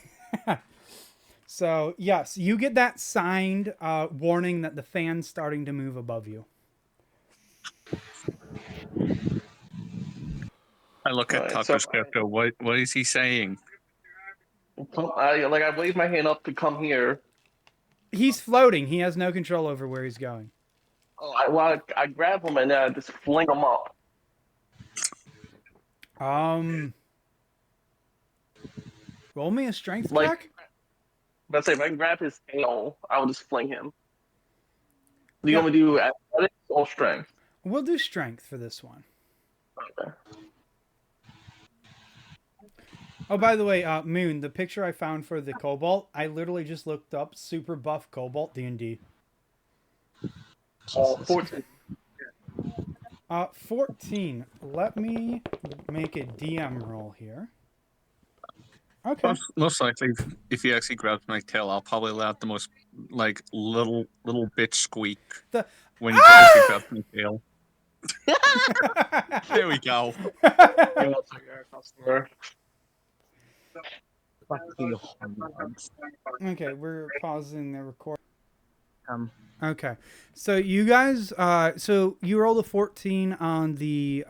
So, yes, you get that signed warning that the fan's starting to move above you. I look at Alright, so Taco's character. What is he saying? I wave my hand up to come here. He's floating. He has no control over where he's going. I grab him and just fling him up. Roll me a strength Like- check. Let's say if I grab his tail, I will just fling him. Do you Yeah. want me to do athletics or strength? We'll do strength for this one. Okay. Oh, by the way, Moon, the picture I found for the Cobalt, I literally just looked up super buff Cobalt D&D. Jesus. 14. 14. Let me make a DM roll here. Okay. Most likely, if he actually grabs my tail, I'll probably let out the most like little bitch squeak The- when if he grabs my tail. There we go. Customer. Fuck you, hormones. Okay, we're pausing the record. Okay. So you guys, so you rolled a 14 on the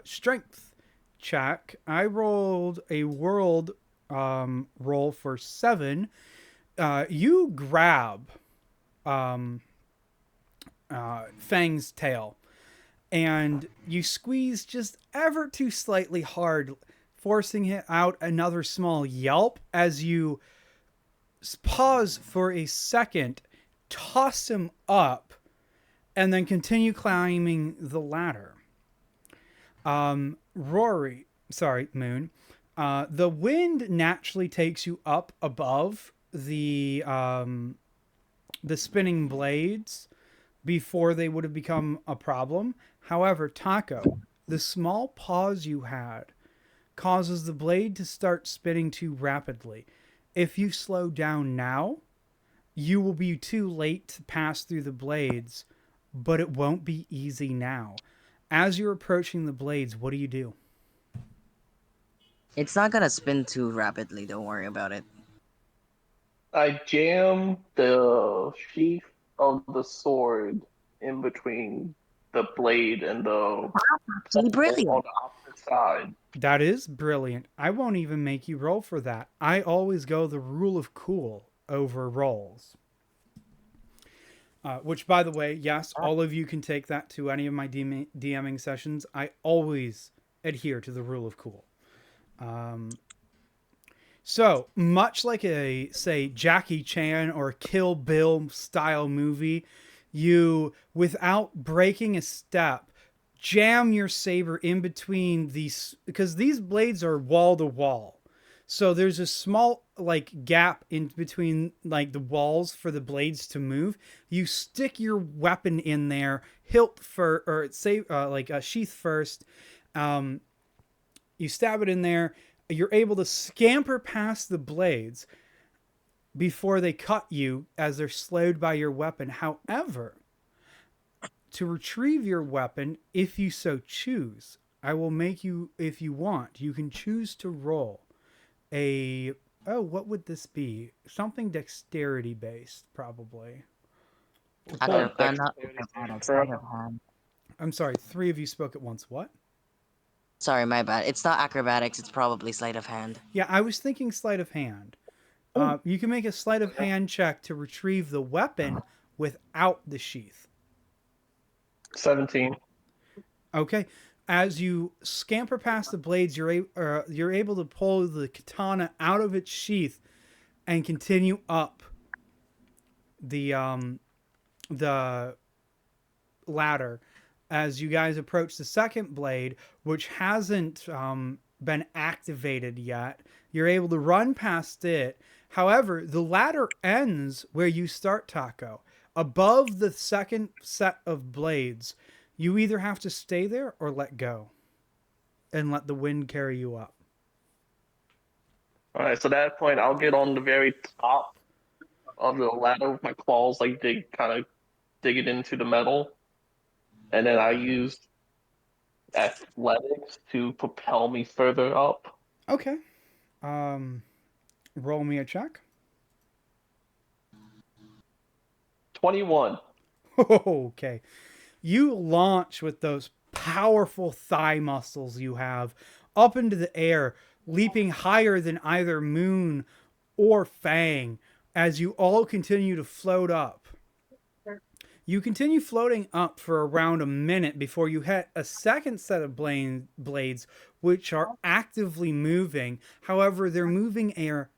strength check. I rolled a world roll for 7. You grab Fang's tail, and you squeeze just ever too slightly hard, forcing it out another small yelp as you pause for a second, toss him up, and then continue climbing the ladder. Moon, the wind naturally takes you up above the spinning blades before they would have become a problem. However, Taco, the small pause you had causes the blade to start spinning too rapidly. If you slow down now, you will be too late to pass through the blades, but it won't be easy now. As you're approaching the blades, what do you do? It's not gonna spin too rapidly, don't worry about it. I jam the sheath of the sword in between the blade and the Brilliant. on the opposite side. That is brilliant. I won't even make you roll for that. I always go the rule of cool over rolls. Which, by the way, yes, all of you can take that to any of my DMing sessions. I always adhere to the rule of cool. So, much like a, say, Jackie Chan or Kill Bill style movie, you, without breaking a step, jam your saber in between these, because these blades are wall to wall. So there's a small like gap in between like the walls for the blades to move. You stick your weapon in there, hilt first, or say like a sheath first. You stab it in there. You're able to scamper past the blades before they cut you as they're slowed by your weapon. However, to retrieve your weapon, if you so choose, I will make you, if you want, you can choose to roll what would this be? Something dexterity based, probably. Not sleight of hand. I'm sorry, 3 of you spoke at once. What? Sorry, my bad. It's not acrobatics. It's probably sleight of hand. Yeah, I was thinking sleight of hand. You can make a sleight of hand check to retrieve the weapon without the sheath. 17. Okay. As you scamper past the blades, you're able to pull the katana out of its sheath and continue up the ladder. As you guys approach the second blade, which hasn't been activated yet, you're able to run past it. However, the ladder ends where you start, Taco. Above the second set of blades, you either have to stay there or let go and let the wind carry you up. All right, so at that point, I'll get on the very top of the ladder with my claws, like kind of dig it into the metal, and then I use athletics to propel me further up. Okay. Roll me a check. 21. Okay. You launch with those powerful thigh muscles you have up into the air, leaping higher than either Moon or Fang as you all continue to float up. You continue floating up for around a minute before you hit a second set of blades, which are actively moving. However, they're moving air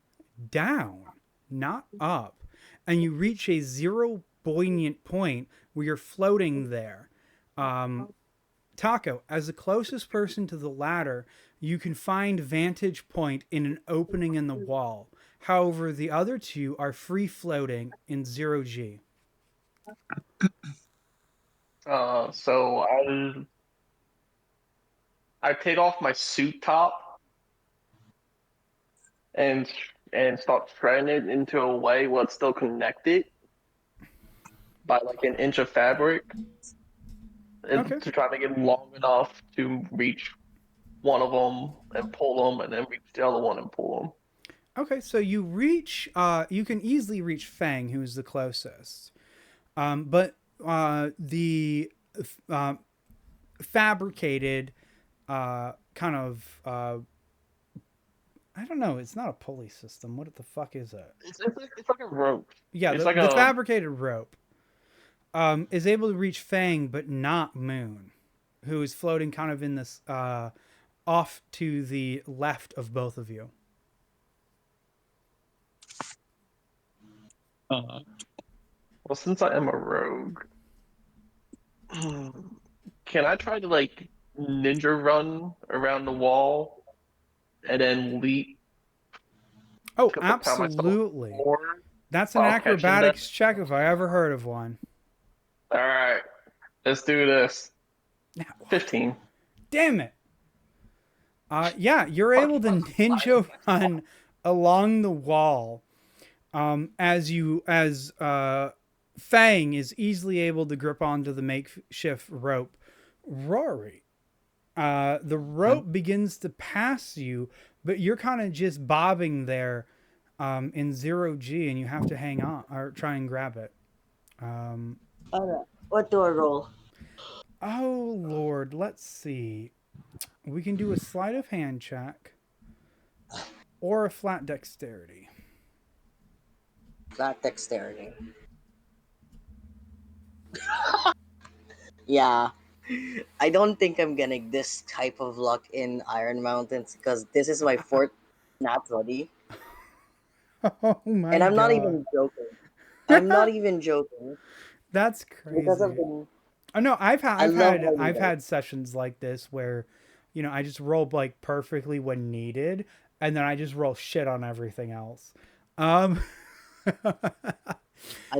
down, not up. And you reach a zero buoyant point where you're floating there. Taco, as the closest person to the ladder, you can find vantage point in an opening in the wall. However, the other two are free floating in 0G. So I take off my suit top and start threading it into a way where it's still connected by like an inch of fabric, Okay. to try to get long enough to reach one of them and pull them, and then reach the other one and pull them. Okay, so you reach, you can easily reach Fang, who's the closest. But the fabricated kind of, I don't know, it's not a pulley system. What the fuck is it? It's like a rope. Yeah, It's the, like the a- fabricated rope is able to reach Fang, but not Moon, who is floating kind of in this, off to the left of both of you. Well, since I am a rogue, can I try to like ninja run around the wall and then leap Oh, to propel myself absolutely. forward? That's an while catching acrobatics check if I ever heard of one. All right, let's do this. 15. Damn it. Yeah, you're able to ninja run along the wall. As Fang is easily able to grip onto the makeshift rope. Rory, the rope begins to pass you, but you're kind of just bobbing there in 0G, and you have to hang on or try and grab it. Alright. What do I roll? Oh, Lord, let's see. We can do a sleight of hand check or a flat dexterity. Flat dexterity. Yeah. I don't think I'm getting this type of luck in Iron Mountains because this is my fourth nat 20. Oh my And I'm not God. even joking. I'm not even joking. That's crazy. Because of the Oh no, I've love how you I've guys- had sessions like this where, you know, I just roll like perfectly when needed, and then I just roll shit on everything else.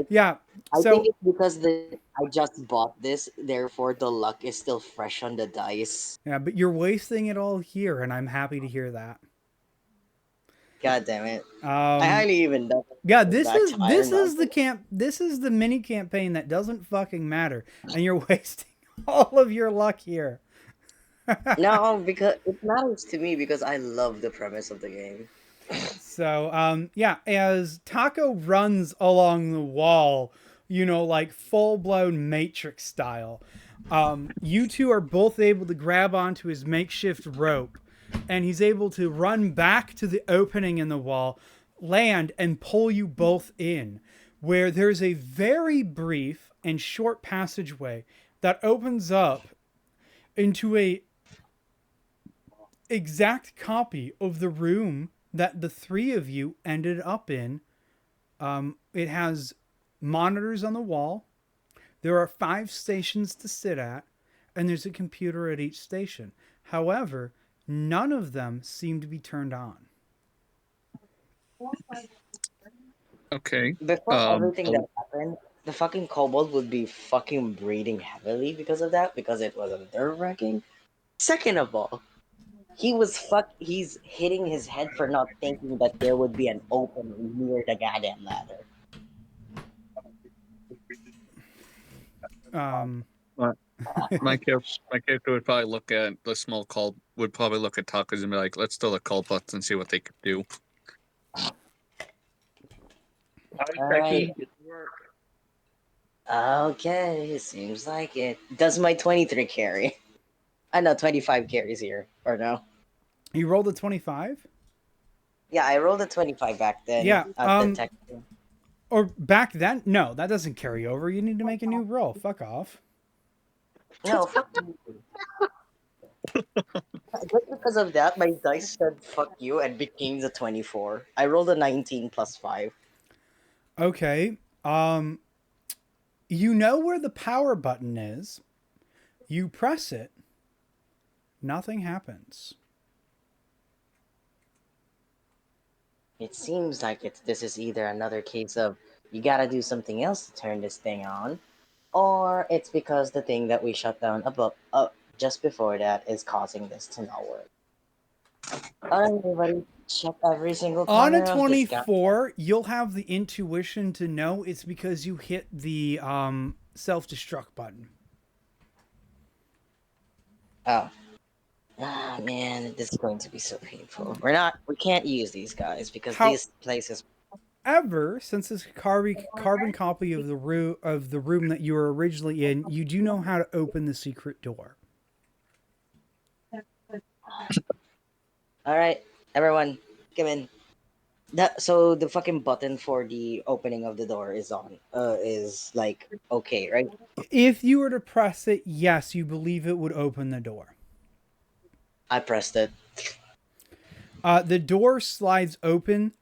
Yeah. I So think it's because I just bought this, therefore the luck is still fresh on the dice. yeah, but you're wasting it all here, and I'm happy to hear that. God damn it. I highly even done it. Yeah, this back is to this Iron is the camp. This is the mini campaign that doesn't fucking matter, and you're wasting all of your luck here. No, because it matters to me because I love the premise of the game. So, yeah, as Taco runs along the wall, you know, like full blown Matrix style, You two are both able to grab onto his makeshift rope, and he's able to run back to the opening in the wall, land, and pull you both in, where there's a very brief and short passageway that opens up into a exact copy of the room that the three of you ended up in. It has monitors on the wall. There are 5 stations to sit at, and there's a computer at each station. However, none of them seem to be turned on. Okay. Before everything that I'll- happened, the fucking kobold would be fucking breathing heavily because of that, because it was nerve wracking. Second of all, he's hitting his head for not thinking that there would be an opening near the goddamn ladder. my character would probably look at the small call. Would probably look at talkers and be like, "Let's throw the call butts and see what they could do." Alright. Get to work. Okay, it seems like it. Does my 23 carry? I know 25 carries here, or no? You rolled a 25? Yeah, I rolled a 25 back then. Yeah, At the tech. Or back then? No, that doesn't carry over. You need to make a new roll. Fuck off. No, fuck you. Just because of that, my dice said fuck you and became the 24. I rolled a 19 plus 5. Okay. You know where the power button is. You press it. Nothing happens. It seems like this is either another case of you gotta do something else to turn this thing on, or it's because the thing that we shut down above, just before that is causing this to not work. Alright, everybody, check every single On corner a of this guy. 24, you'll have the intuition to know it's because you hit the self-destruct button. Oh. Ah, man, this is going to be so painful. We can't use these guys because How- these places. Ever since this carbon copy of the room that you were originally in, you do know how to open the secret door. Alright, everyone, come in. So the fucking button for the opening of the door is on. Is like okay, right? If you were to press it, yes, you believe it would open the door. I pressed it. The door slides open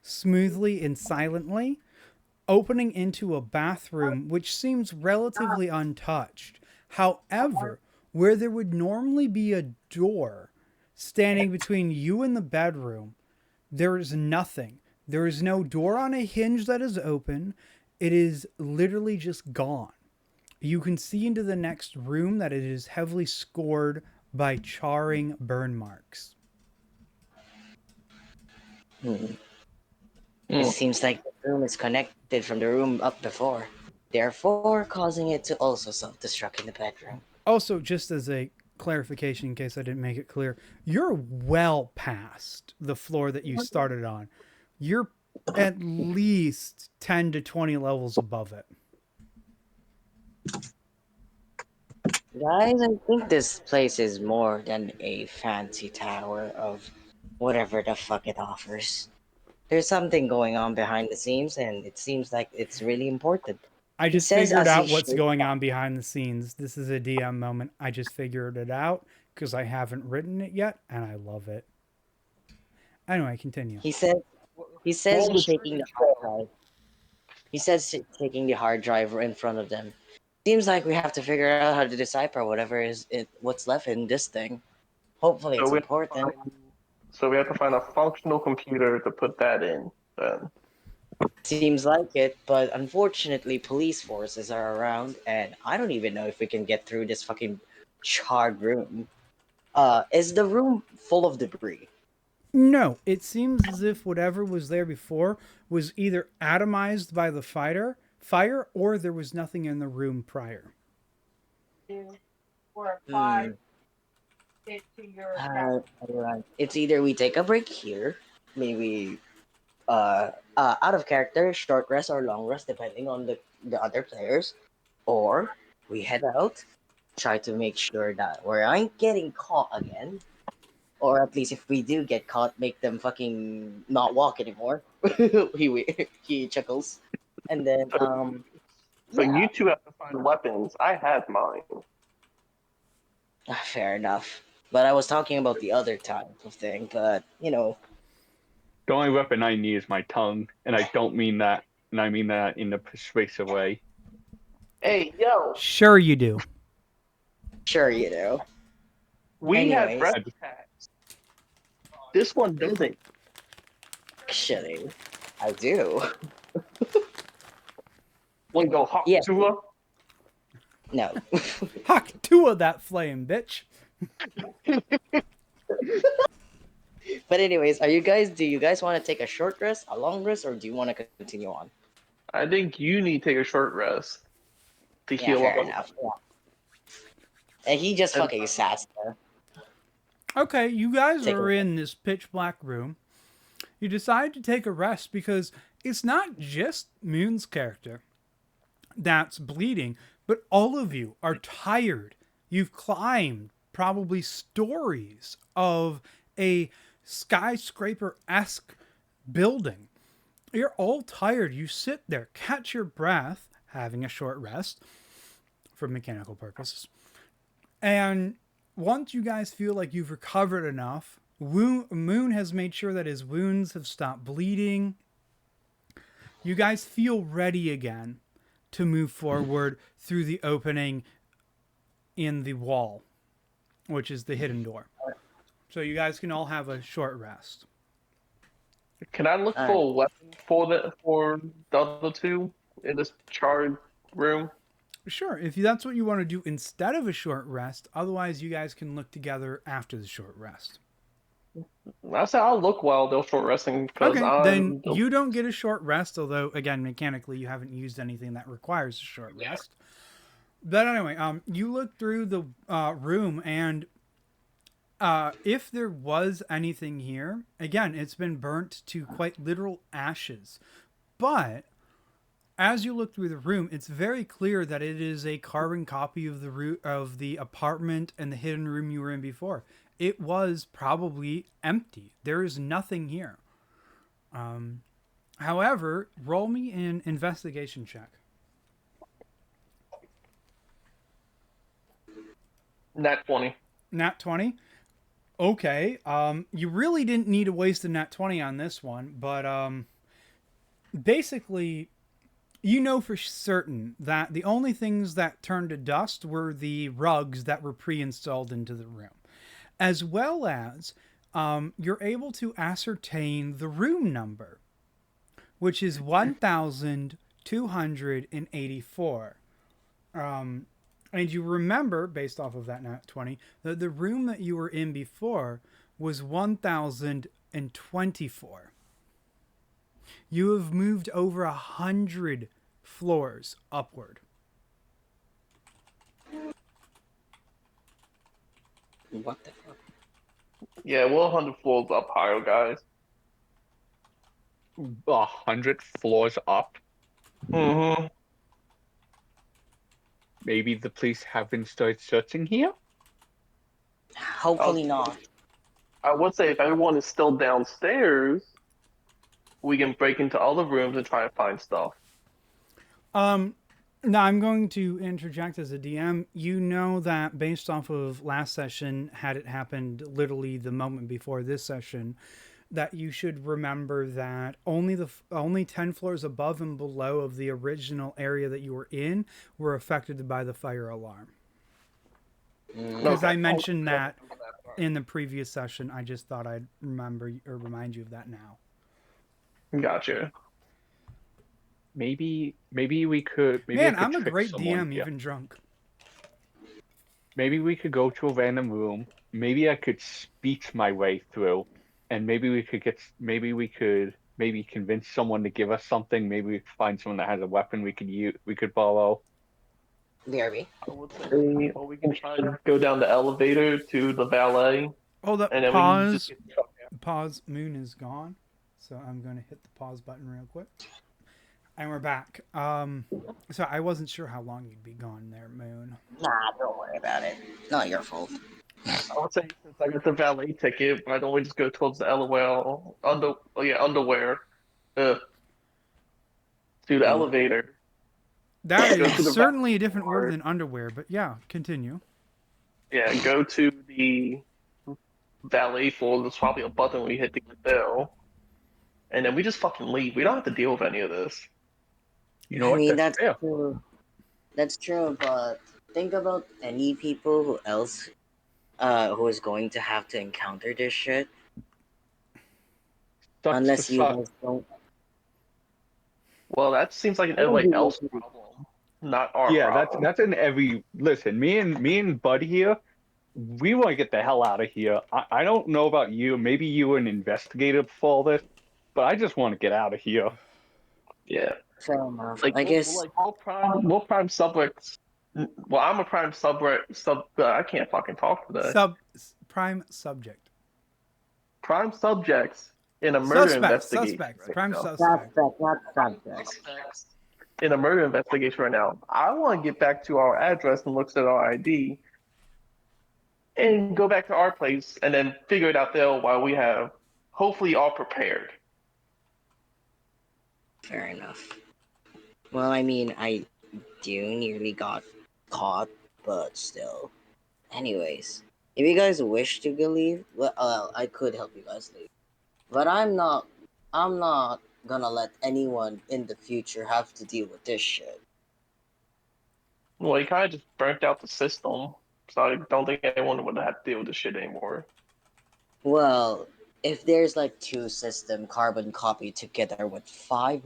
smoothly and silently, opening into a bathroom which seems relatively untouched. However, where there would normally be a door standing between you and the bedroom, there is nothing. There is no door on a hinge that is open. It is literally just gone. You can see into the next room that it is heavily scored by charring burn marks. It seems like the room is connected from the room up before, therefore causing it to also self-destruct in the bedroom. Also, just as a clarification in case I didn't make it clear, you're well past the floor that you started on. You're at least 10 to 20 levels above it. Guys, I think this place is more than a fancy tower of whatever the fuck it offers. There's something going on behind the scenes, and it seems like it's really important. I He just says figured as he out what's shakes- going on behind the scenes. This is a DM moment. I just figured it out because I haven't written it yet, and I love it. Anyway, continue. He says he's shaking the hard drive. He says taking the hard drive in front of them. Seems like we have to figure out how to decipher what's left in this thing. Hopefully it's important. So we have to find a functional computer to put that in. Then. Seems like it, but unfortunately police forces are around, and I don't even know if we can get through this fucking charred room. Is the room full of debris? No, it seems as if whatever was there before was either atomized by the fire, or there was nothing in the room prior. 2, 4, 5, 6 to your Alright. It's either we take a break here, maybe out of character, short rest or long rest, depending on the other players, or we head out try to make sure that we aren't getting caught again. Or at least if we do get caught, make them fucking not walk anymore. He chuckles. And then, So yeah, you two have to find weapons. I have mine. fair enough. But I was talking about the other type of thing, but, The only weapon I need is my tongue, and I don't mean that, and I mean that in a persuasive way. Hey, yo, Sure you do. sure, we have Anyways. breath attacks. This one doesn't. Actually, I do. One go hot Yeah. to her. No. Huck two of that flame, bitch. But anyways, do you guys want to take a short rest, a long rest, or do you want to continue on? I think you need to take a short rest to Yeah, heal fair up. enough. Yeah. And he just And- fucking sat there. Okay, you guys Take a are rest. in this pitch black room. You decide to take a rest because it's not just Moon's character that's bleeding, but all of you are tired. You've climbed probably stories of a skyscraper-esque building. You're all tired. You sit there, catch your breath, having a short rest for mechanical purposes. And once you guys feel like you've recovered enough, Moon has made sure that his wounds have stopped bleeding. You guys feel ready again to move forward through the opening in the wall, which is the hidden door. So you guys can all have a short rest. Can I look for a weapon for the other two in this charred room? Sure, if that's what you want to do instead of a short rest. Otherwise, you guys can look together after the short rest. I said I'll look while they're short resting because Okay, then you don't get a short rest, although, again, mechanically, you haven't used anything that requires a short rest. But anyway, you look through the room, and if there was anything here, again, it's been burnt to quite literal ashes. But as you look through the room, it's very clear that it is a carbon copy of the apartment and the hidden room you were in before. It was probably empty. There is nothing here. However, roll me an investigation check. Nat 20. Nat 20? Okay. You really didn't need to waste a nat 20 on this one, but basically, you know for certain that the only things that turned to dust were the rugs that were pre-installed into the room, as well as you're able to ascertain the room number, which is 1284. And you remember, based off of that nat 20, that the room that you were in before was 1024. You have moved over 100 floors upward. What the fuck? Yeah, we're 100 floors up higher, guys. 100 floors up. Mm-hmm. Maybe the police haven't started searching here? Hopefully not. I would say if everyone is still downstairs, we can break into other rooms and try and find stuff. Now I'm going to interject as a DM. You know that based off of last session, had it happened literally the moment before this session, that you should remember that only 10 floors above and below of the original area that you were in were affected by the fire alarm. Because I mentioned that in the previous session. I just thought I'd remind you of that now. Gotcha. Maybe we could. Maybe Man, I could I'm a trick great someone DM, here. even drunk. Maybe we could go to a random room. Maybe I could speech my way through, and maybe we could convince someone to give us something. Maybe we could find someone that has a weapon we could borrow. BRB. I would say, or we can try and go down the elevator to the valet. Hold up, And then we can just pause. Moon is gone, so I'm going to hit the pause button real quick. And we're back. So I wasn't sure how long you'd be gone there, Moon. Nah, don't worry about it. Not your fault. I would say since I got the valet ticket, why don't we just go towards the LOL underwear, uh, to the elevator, That go is to the valet certainly a different word door, than underwear, but yeah, continue. yeah, go to the valet floor. There's probably a button we hit to get there, and then we just fucking leave. We don't have to deal with any of this. You know I what? mean, That's that's fair. true. That's true, but think about any people who else, who is going to have to encounter this shit. Sucks to Unless you suck. guys don't. Well, that seems like an I don't LA do else it. problem, not our Yeah, problem. that's in every. Listen, me and Bud here, we want to get the hell out of here. I don't know about you. Maybe you were an investigator for all this, but I just want to get out of here. Yeah, Fair enough. like I guess. we're prime subjects. Well, I'm a prime subject. I can't fucking talk today. Prime subject. Prime subjects in a murder investigation Suspects, right prime now. suspect. Suspect, not subject. Suspects in a murder investigation right now. I want to get back to our address and look at our ID and go back to our place and then figure it out there while we have hopefully all prepared. Fair enough. Well, I mean, I do nearly got caught, but still. Anyways, if you guys wish to go leave, well, I could help you guys leave. But I'm not. I'm not gonna let anyone in the future have to deal with this shit. Well, you kind of just burnt out the system, so I don't think anyone would have to deal with this shit anymore. Well, if there's like two system carbon copy together with five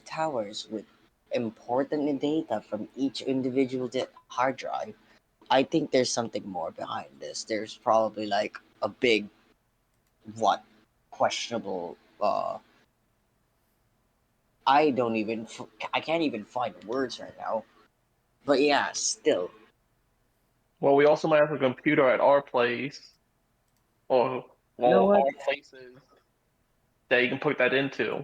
towers with important data from each individual hard drive, I think there's something more behind this. There's probably like a big what questionable I don't even I can't even find words right now. But yeah, still. Well, we also might have a computer at our place, or You know well, what? our places that you can put that into.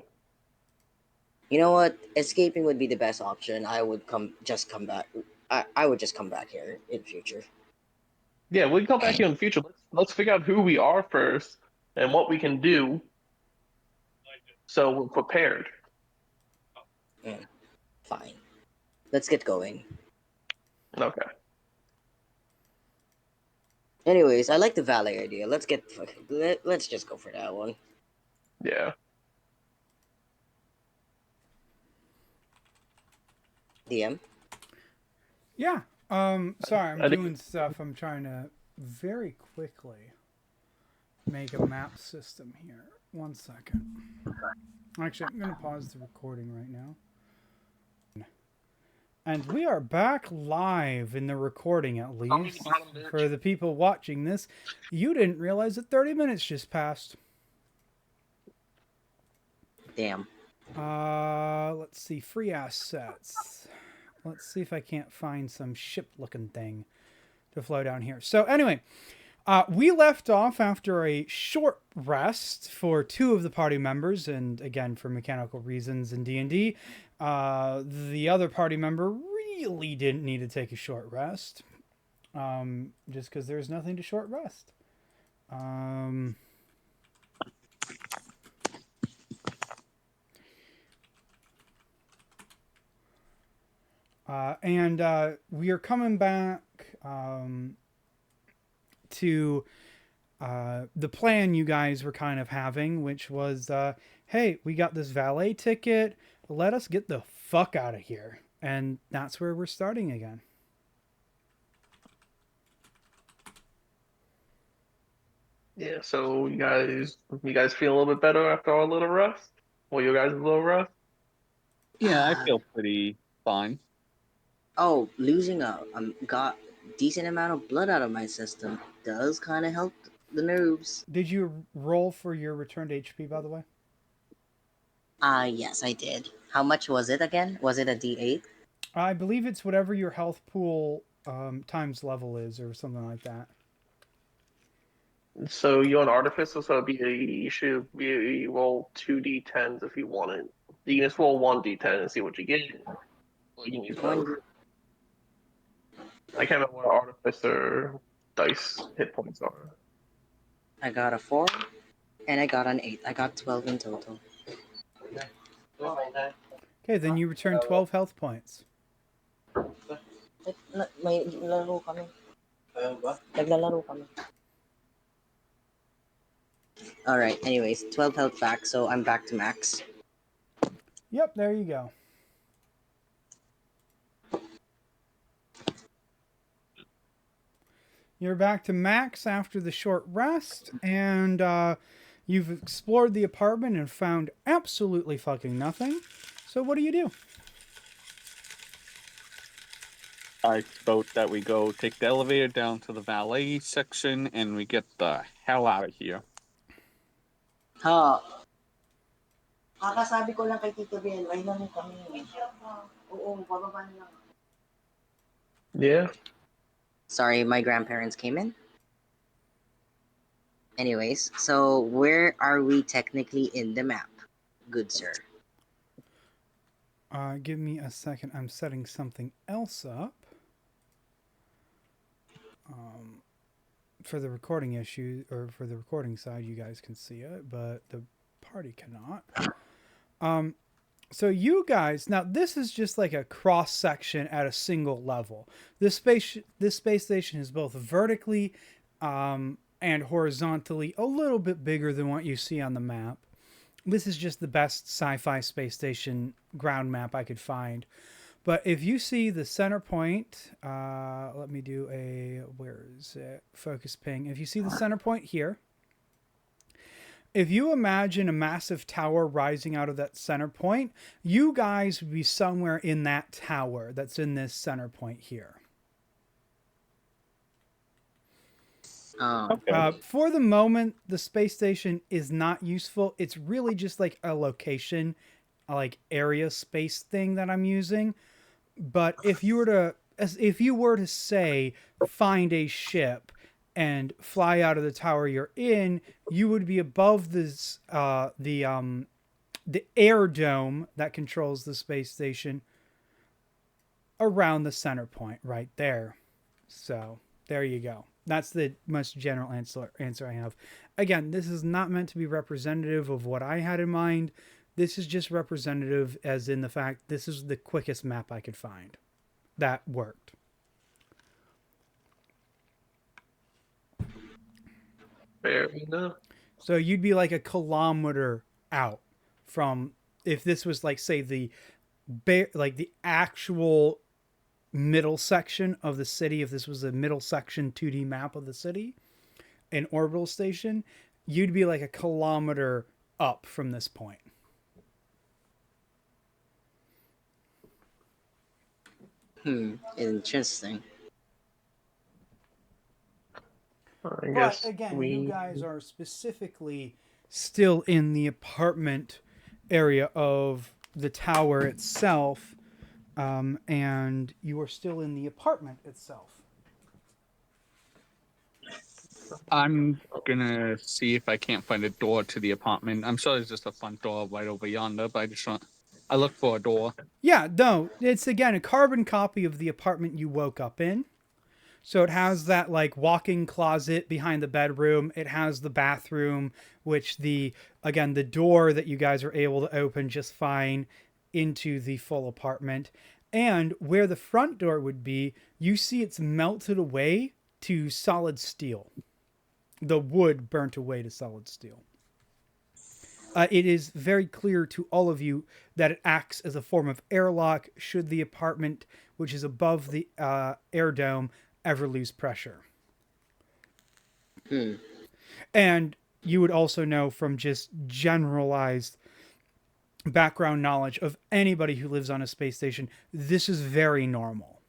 You know what? Escaping would be the best option. Come back. I would just come back here in future. Yeah, we can come back here in the future. Let's figure out who we are first and what we can do, so we're prepared. Yeah, fine. Let's get going. Okay. Anyways, I like the valet idea. Let's just go for that one. Yeah. DM. Yeah. Sorry, I'm I think- doing stuff. I'm trying to very quickly make a map system here. 1 second. Actually, I'm going to pause the recording right now. And we are back live in the recording, at least. For the people watching this, you didn't realize that 30 minutes just passed. Damn. Let's see. Free assets. Let's see if I can't find some ship-looking thing to flow down here. So anyway, we left off after a short rest for 2 of the party members, and again, for mechanical reasons in D&D. The other party member really didn't need to take a short rest, just because there's nothing to short rest. And we are coming back to the plan you guys were kind of having, which was, hey, we got this valet ticket. Let us get the fuck out of here. And that's where we're starting again. Yeah. So you guys feel a little bit better after our little rest? Well, you guys a little rest? Yeah, I feel pretty fine. Oh, losing got decent amount of blood out of my system does kind of help the nerves. Did you roll for your returned HP, by the way? Yes, I did. How much was it again? Was it a D8? I believe it's whatever your health pool times level is, or something like that. So you're an artificer, so you should be roll 2d10s if you want it. You can just roll 1d10 and see what you get. Or you can use both. I can't remember what Artificer dice hit points are. I got a 4, and I got an 8. I got 12 in total. Okay, then you return 12 health points. May laro kami. Naglalaro kami. Alright, anyways, 12 health back, so I'm back to max. Yep, there you go. You're back to max after the short rest, and you've explored the apartment and found absolutely fucking nothing. So what do you do? I vote that we go take the elevator down to the valet section and we get the hell out of here. Ha. Kakasabi ko lang kay Tito Biel, ay lang kami. Oo, bababa na lang. Yeah. Sorry, my grandparents came in. Anyways, so where are we technically in the map? Good sir. Give me a second. I'm setting something else up. For the recording issue, or for the recording side, you guys can see it, but the party cannot. So you guys, now this is just like a cross section at a single level. This space station is both vertically and horizontally a little bit bigger than what you see on the map. This is just the best sci-fi space station ground map I could find. But if you see the center point, let me do a, where is it? Focus ping. If you see the center point here, if you imagine a massive tower rising out of that center point, you guys would be somewhere in that tower that's in this center point here. For the moment, the space station is not useful. It's really just like a location, like area space thing that I'm using. But if you were to say find a ship and fly out of the tower you're in, you would be above this the air dome that controls the space station around the center point right there. So there you go. That's the most general answer I have. Again, this is not meant to be representative of what I had in mind. This is just representative as in the fact this is the quickest map I could find that worked. Fair enough. So you'd be like a kilometer out from, if this was like, say, the actual middle section of the city, if this was a middle section 2D map of the city, an orbital station, you'd be like a kilometer up from this point. Interesting. But again, you guys are specifically still in the apartment area of the tower itself, and you are still in the apartment itself. I'm gonna see if I can't find a door to the apartment. I'm sure there's just a front door right over yonder, but I look for a door. Yeah, no, it's again a carbon copy of the apartment you woke up in. So it has that like walk-in closet behind the bedroom. It has the bathroom, which the door that you guys are able to open just fine into the full apartment. And where the front door would be, you see it's melted away to solid steel. The wood burnt away to solid steel. It is very clear to all of you that it acts as a form of airlock should the apartment, which is above the air dome, ever lose pressure. And you would also know from just generalized background knowledge of anybody who lives on a space station, this is very normal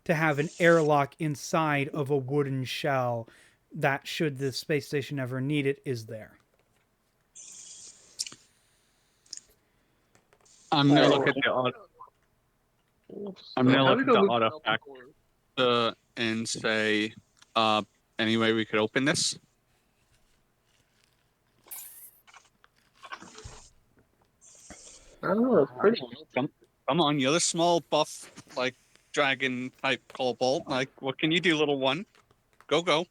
to have an airlock inside of a wooden shell that, should the space station ever need it, is there. I'm gonna look at the artifact and say, any way we could open this? Oh, it's pretty. Come on, you're the small buff like dragon type kobold. Like, what can you do, little one? Go.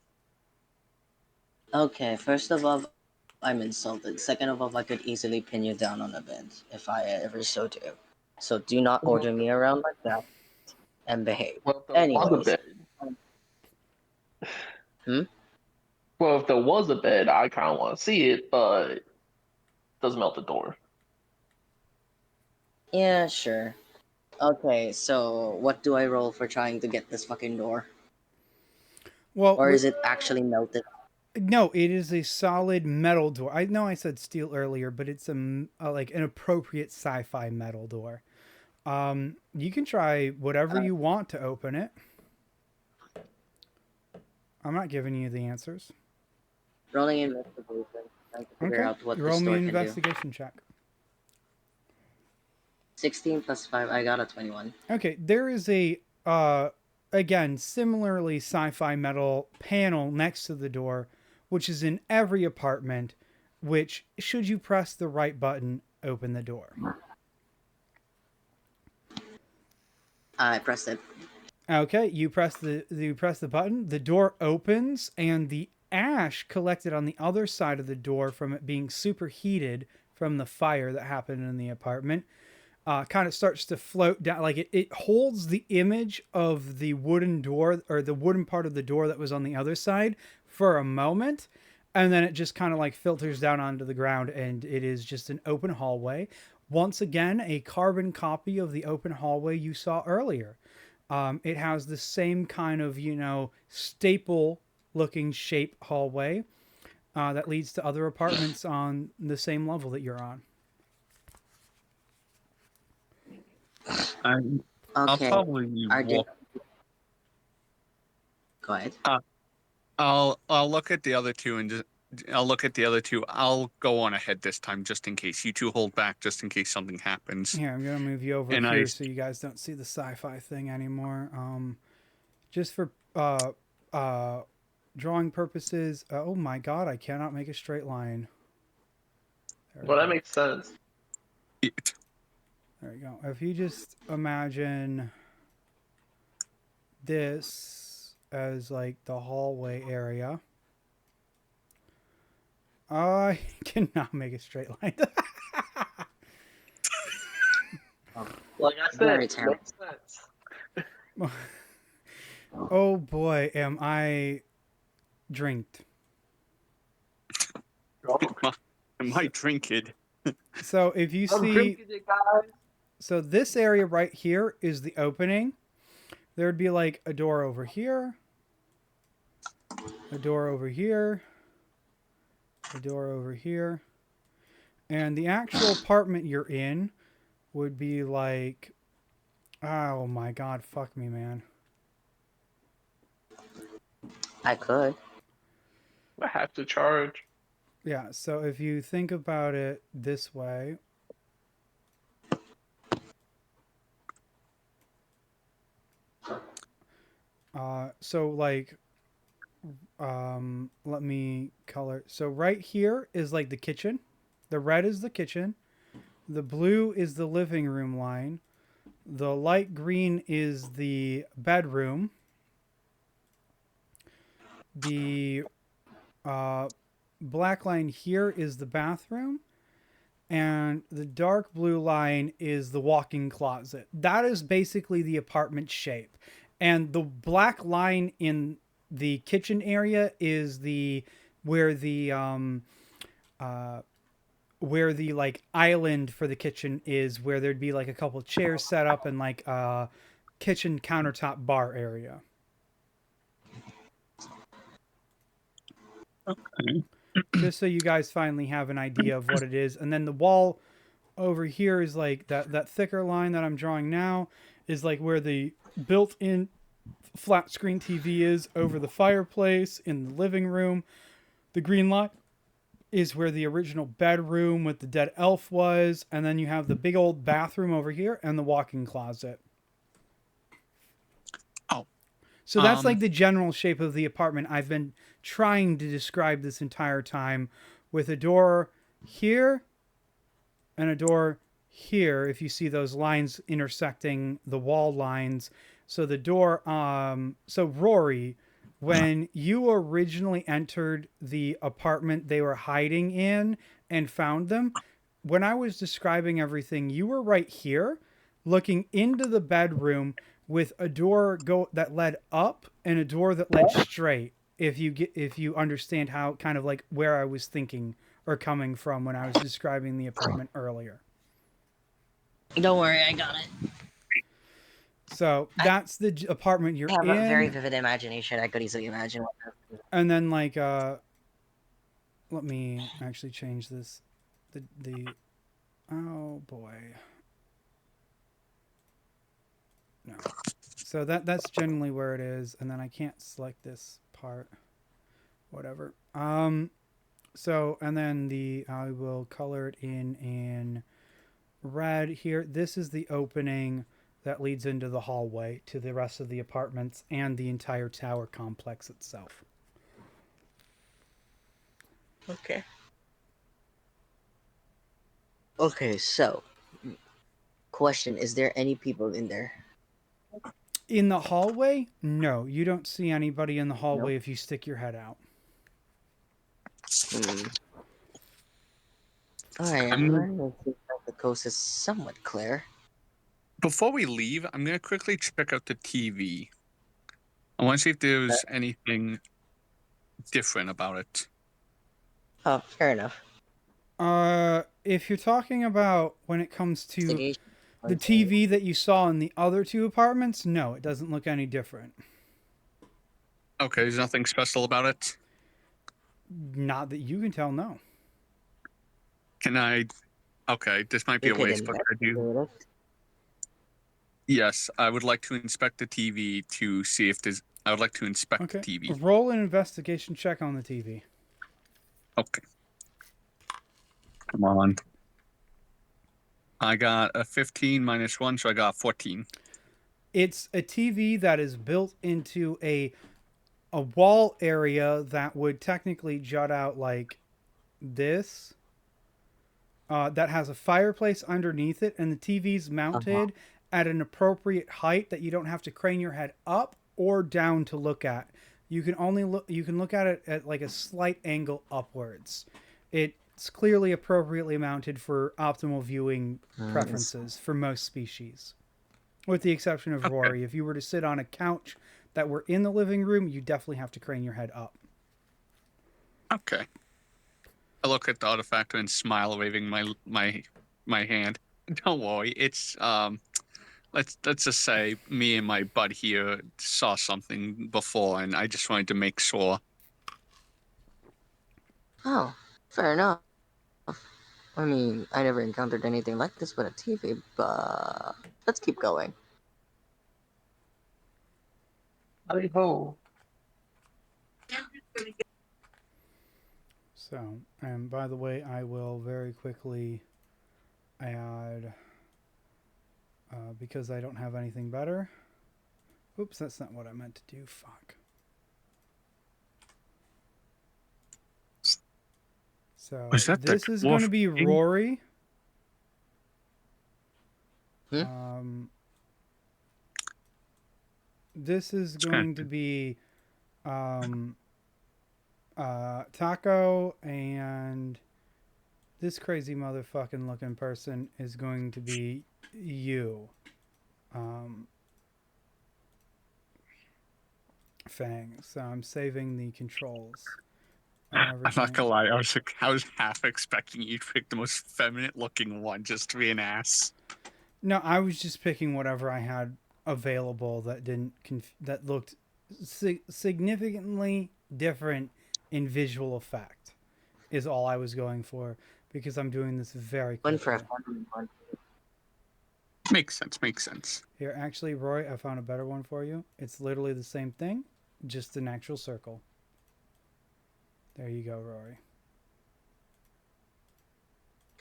Okay, first of all, I'm insulted. Second of all, I could easily pin you down on a bed if I ever so do. So do not order me around like that and behave. Well, if there was a Anyways, bed. Hmm? Well, if there was a bed, I kind of want to see it, but doesn't melt the door. Yeah, sure. Okay, so what do I roll for trying to get this fucking door? Well, Or is it actually melted? no, it is a solid metal door. I know I said steel earlier, but it's like an appropriate sci-fi metal door. You can try whatever you want to open it. I'm not giving you the answers. Rolling investigation, trying to figure out what Roll this me door an can do. investigation check. 16 plus 5, I got a 21. Okay, there is a again similarly sci-fi metal panel next to the door, which is in every apartment. Which, should you press the right button, open the door. I pressed it. Okay, you press the button. The door opens, and the ash collected on the other side of the door from it being superheated from the fire that happened in the apartment kind of starts to float down. Like it holds the image of the wooden door or the wooden part of the door that was on the other side for a moment. And then it just kind of like filters down onto the ground, and it is just an open hallway. Once again, a carbon copy of the open hallway you saw earlier. It has the same kind of, staple looking shape hallway that leads to other apartments on the same level that you're on. I'll Okay. probably walk. Go ahead. I'll look at the other two and just. I'll look at the other two. I'll go on ahead this time just in case. You two hold back just in case something happens. Here, I'm gonna move you over And here so you guys don't see the sci-fi thing anymore. Just for drawing purposes. Oh my god, I cannot make a straight line. Well, that makes sense. There we go. If you just imagine this as like the hallway area. I cannot make a straight line. Like I Very said, terrible. makes sense. Oh boy, am I drinked. Am I drinking? So if you I'm see, drinking it, guys. so this area right here is the opening. There would be like a door over here, a door over here, a door over here, and the actual apartment you're in would be like, oh my god, fuck me, man. I could. I have to charge. Yeah, so if you think about it this way, so like, let me color. So right here is like the kitchen. The red is the kitchen. The blue is the living room line. The light green is the bedroom. The black line here is the bathroom. And the dark blue line is the walk-in closet. That is basically the apartment shape. And the black line in the kitchen area is where the like island for the kitchen is, where there'd be like a couple chairs set up and like a kitchen countertop bar area. Okay. Just so you guys finally have an idea of what it is. And then the wall over here is like that thicker line that I'm drawing now is like where the built-in flat screen TV is over the fireplace in the living room. The green line is where the original bedroom with the dead elf was. And then you have the big old bathroom over here and the walk-in closet. Oh. So that's like the general shape of the apartment I've been trying to describe this entire time, with a door here and a door here, if you see those lines intersecting the wall lines, so the door, so Rory, when you originally entered the apartment they were hiding in and found them, when I was describing everything, you were right here looking into the bedroom with a door that led up and a door that led straight. If you understand how kind of like where I was thinking or coming from when I was describing the apartment earlier. Don't worry, I got it. So that's the apartment you're I have a very in, vivid imagination. I could easily imagine what and then like let me actually change this. The oh boy, no. So that's generally where it is, and then I can't select this part. Whatever. So and then I will color it in red here. This is the opening that leads into the hallway to the rest of the apartments and the entire tower complex itself. Okay. Okay, so question, is there any people in there? In the hallway? No, you don't see anybody in the hallway No? if you stick your head out. Alright, I'm everyone. It seems like the coast is somewhat clear. Before we leave, I'm gonna quickly check out the TV. I want to see if there's anything different about it. Oh, fair enough. If you're talking about when it comes to Investigation. the TV that you saw in the other two apartments, no, it doesn't look any different. Okay, there's nothing special about it. Not that you can tell, no. Can I? Okay, this might be You a could waste, but could you? investigate it. Yes, I would like to inspect the TV to see if there's. I would like to inspect Okay. the TV. Roll an investigation check on the TV. Okay. Come on. I got a 15 minus 1, so I got 14. It's a TV that is built into a wall area that would technically jut out like this. That has a fireplace underneath it, and the TV's mounted at an appropriate height that you don't have to crane your head up or down to look at. You can only look. You can look at it at like a slight angle upwards. It's clearly appropriately mounted for optimal viewing preferences for most species, with the exception of Rory. If you were to sit on a couch that were in the living room, you definitely have to crane your head up. Okay. I look at the artifact and smile, waving my hand. Don't worry, it's let's just say me and my bud here saw something before, and I just wanted to make sure. Oh, fair enough. I mean, I never encountered anything like this with a TV, but let's keep going. Ho. So, and by the way, I will very quickly add, because I don't have anything better. Oops, that's not what I meant to do. Fuck. So Was that this the is going to dwarf be king? Rory. This is going to be Taco, and this crazy motherfucking looking person is going to be you. Fang. So I'm saving the controls. I'm not gonna lie, I was half expecting you to pick the most feminine looking one just to be an ass. No, I was just picking whatever I had available that didn't that looked significantly different in visual effect. Is all I was going for, because I'm doing this very quickly. One for a family one. Makes sense. Makes sense. Here, actually, Roy, I found a better one for you. It's literally the same thing, just an actual circle. There you go, Rory.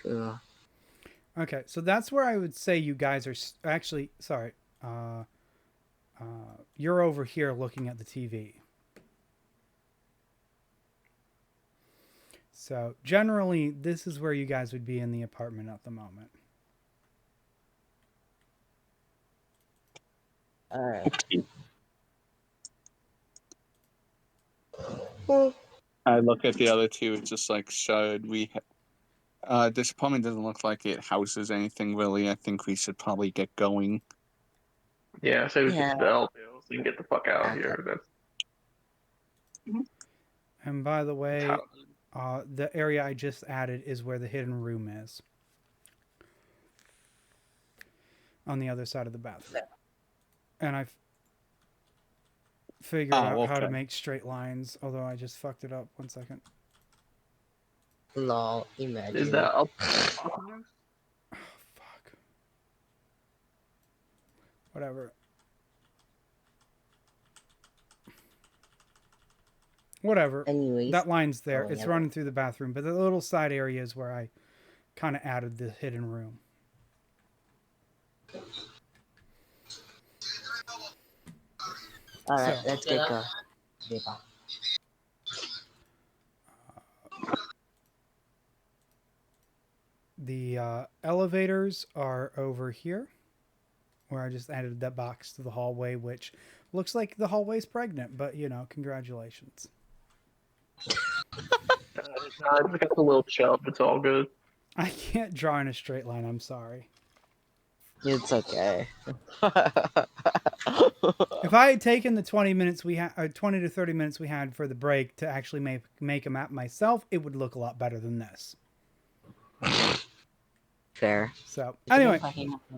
Cool. Okay, so that's where I would say you guys are actually. Sorry, you're over here looking at the TV. So generally, this is where you guys would be in the apartment at the moment. Alright. I look at the other two. It's just like, should we? This apartment doesn't look like it houses anything really. I think we should probably get going. Yeah, so we Yeah. get the L pills and get the fuck out of Okay. here. That's And by the way, how. the area I just added is where the hidden room is. On the other side of the bathroom. And I've figured out how to okay. make straight lines, although I just fucked it up. 1 second. Lol, imagine. Is that up? Oh, fuck. Whatever. Whatever. Anyways, That line's there. going It's ever. running through the bathroom, but the little side area is where I kind of added the hidden room. Alright, So- let's get going. Diba? The elevators are over here, where I just added that box to the hallway, which looks like the hallway's pregnant, but you know, congratulations. I just got the little chub. It's all good. I can't draw in a straight line, I'm sorry. It's okay. If I had taken the 20 minutes we had, 20 to 30 minutes we had for the break to actually make a map myself, it would look a lot better than this. Fair. So anyway,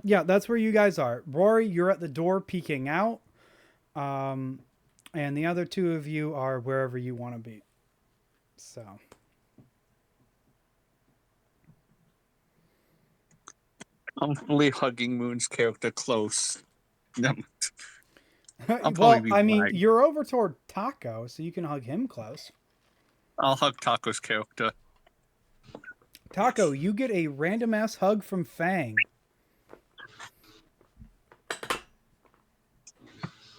yeah, that's where you guys are. Rory, you're at the door peeking out, and the other two of you are wherever you want to be. So Hopefully, hugging Moon's character close. No. well, probably be I mean, right. you're over toward Taco, so you can hug him close. I'll hug Taco's character. Taco, you get a random ass hug from Fang.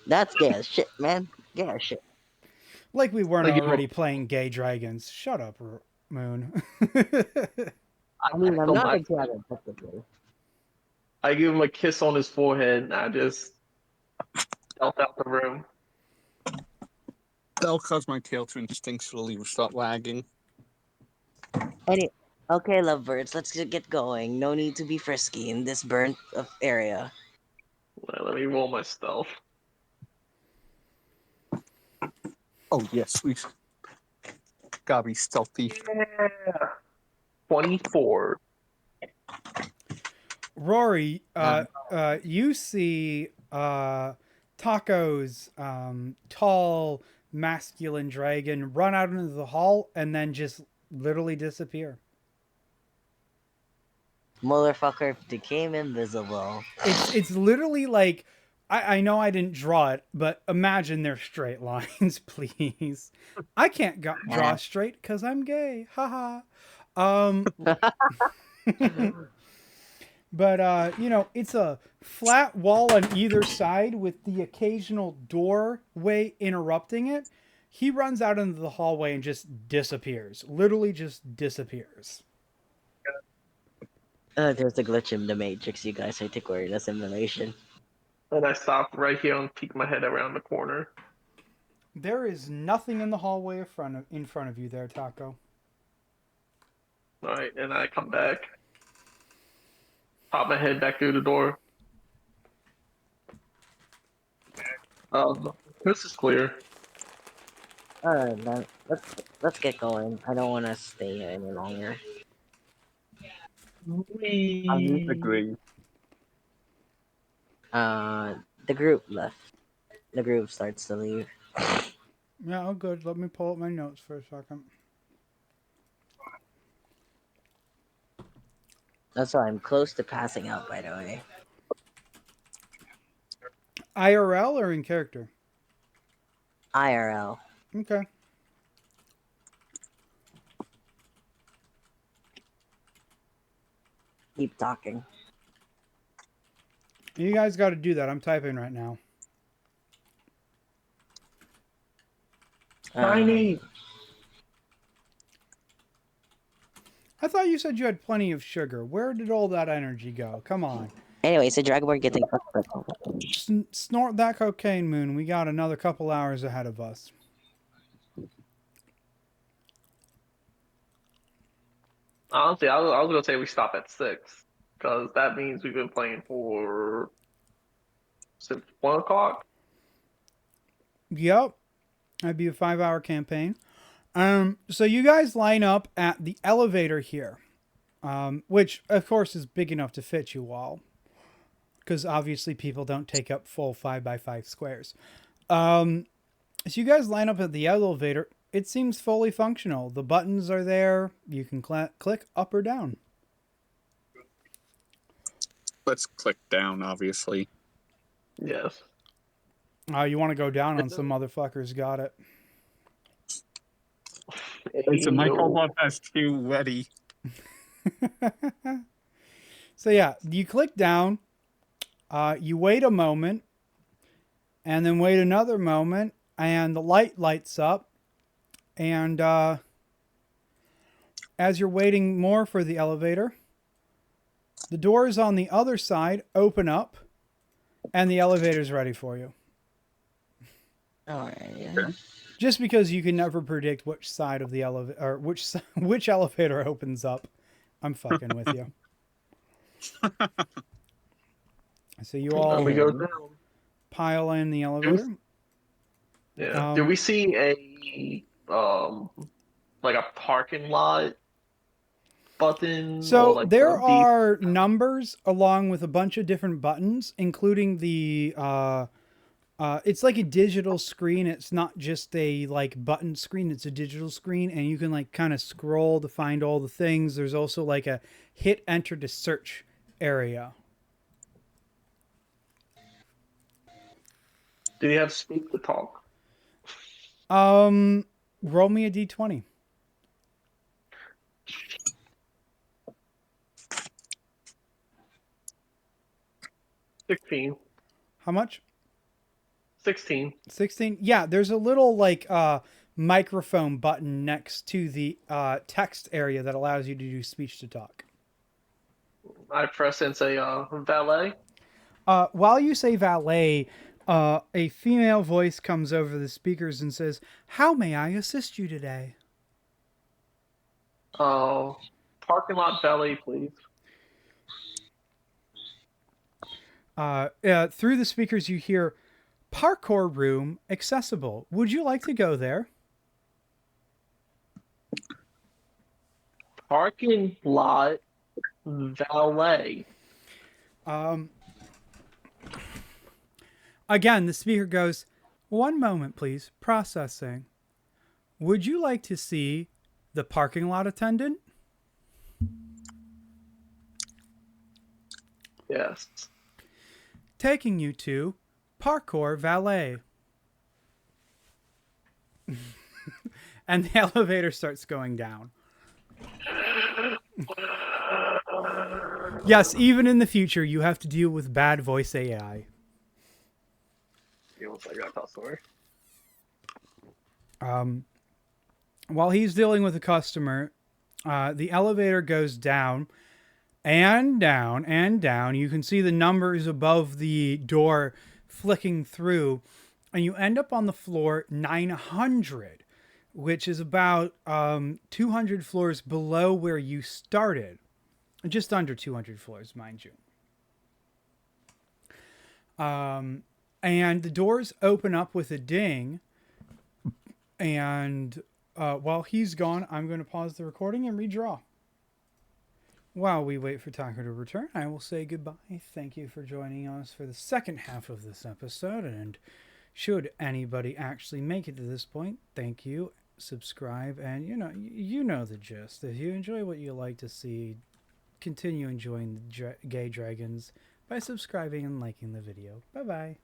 That's gay as shit, man. Gay as shit. Like we weren't Like you already were- playing gay dragons. Shut up, Moon. I mean, I'm go not a back. dragon, technically. I give him a kiss on his forehead, and I just stealth out the room. That'll cause my tail to instinctually start lagging. Okay, lovebirds, let's get going. No need to be frisky in this burnt area. Let me roll my stealth. Oh yes, we gotta be stealthy. Yeah. 24. Rory, you see Taco's tall, masculine dragon run out into the hall and then just literally disappear. Motherfucker became invisible. It's literally like I know I didn't draw it, but imagine they're straight lines, please. I can't draw straight because I'm gay. Haha. But you know, it's a flat wall on either side with the occasional doorway interrupting it. He runs out into the hallway and just disappears. Literally just disappears. There's a glitch in the Matrix, you guys. I think we're in a simulation. And I stop right here and peek my head around the corner. There is nothing in the hallway in front of you there, Taco. Alright, and I come back. Pop my head back through the door. This is clear. Alright, man. Let's get going. I don't want to stay here any longer. Agree. The group left. The group starts to leave. Yeah, oh good. Let me pull up my notes for a second. That's why I'm close to passing out, by the way. IRL or in character? IRL. Okay. Keep talking. You guys got to do that. I'm typing right now. Tiny! I thought you said you had plenty of sugar. Where did all that energy go? Come on. Anyway, so Dragonborn getting Snort that cocaine, Moon. We got another couple hours ahead of us. Honestly, I was gonna say we stop at 6 because that means we've been playing for since 1 o'clock. Yep. That'd be a 5-hour campaign. So you guys line up at the elevator here, which of course is big enough to fit you all, because obviously people don't take up full 5x5 squares. So you guys line up at the elevator. It seems fully functional. The buttons are there. You can click up or down. Let's click down, obviously. Yes. You want to go down on some motherfuckers? Got it. It's a Michael has too ready. So yeah, you click down. You wait a moment, and then wait another moment, and the light lights up. And as you're waiting more for the elevator, the doors on the other side open up, and the elevator's ready for you. Alright, yeah. Okay. Just because you can never predict which side of the elevator or which elevator opens up, I'm fucking with you. So you all We go down. pile in the elevator. Yeah. Did we see like a parking lot button? So or like there the D- are numbers along with a bunch of different buttons, including the it's like a digital screen. It's not just a like button screen, it's a digital screen, and you can like kind of scroll to find all the things. There's also like a hit enter to search area. Do you have speak to talk? Roll me a d20. $16. How much? 16. 16. Yeah, there's a little like microphone button next to the text area that allows you to do speech to talk. I press and say valet. While you say valet, a female voice comes over the speakers and says, "How may I assist you today?" Parking lot valet, please. Through the speakers you hear, "Parkour room accessible. Would you like to go there?" Parking lot valet. Again, the speaker goes, "One moment, please. Processing. Would you like to see the parking lot attendant?" Yes. Taking you to Parkour Valet. And the elevator starts going down. Yes, even in the future, you have to deal with bad voice AI. While he's dealing with a customer, the elevator goes down and down and down. You can see the numbers above the door flicking through, and you end up on the floor 900, which is about 200 floors below where you started. Just under 200 floors, mind you. And the doors open up with a ding. And while he's gone, I'm going to pause the recording and redraw. While we wait for Taco to return, I will say goodbye. Thank you for joining us for the second half of this episode. And should anybody actually make it to this point, thank you. Subscribe, and you know the gist. If you enjoy what you like to see, continue enjoying the gay dragons by subscribing and liking the video. Bye bye.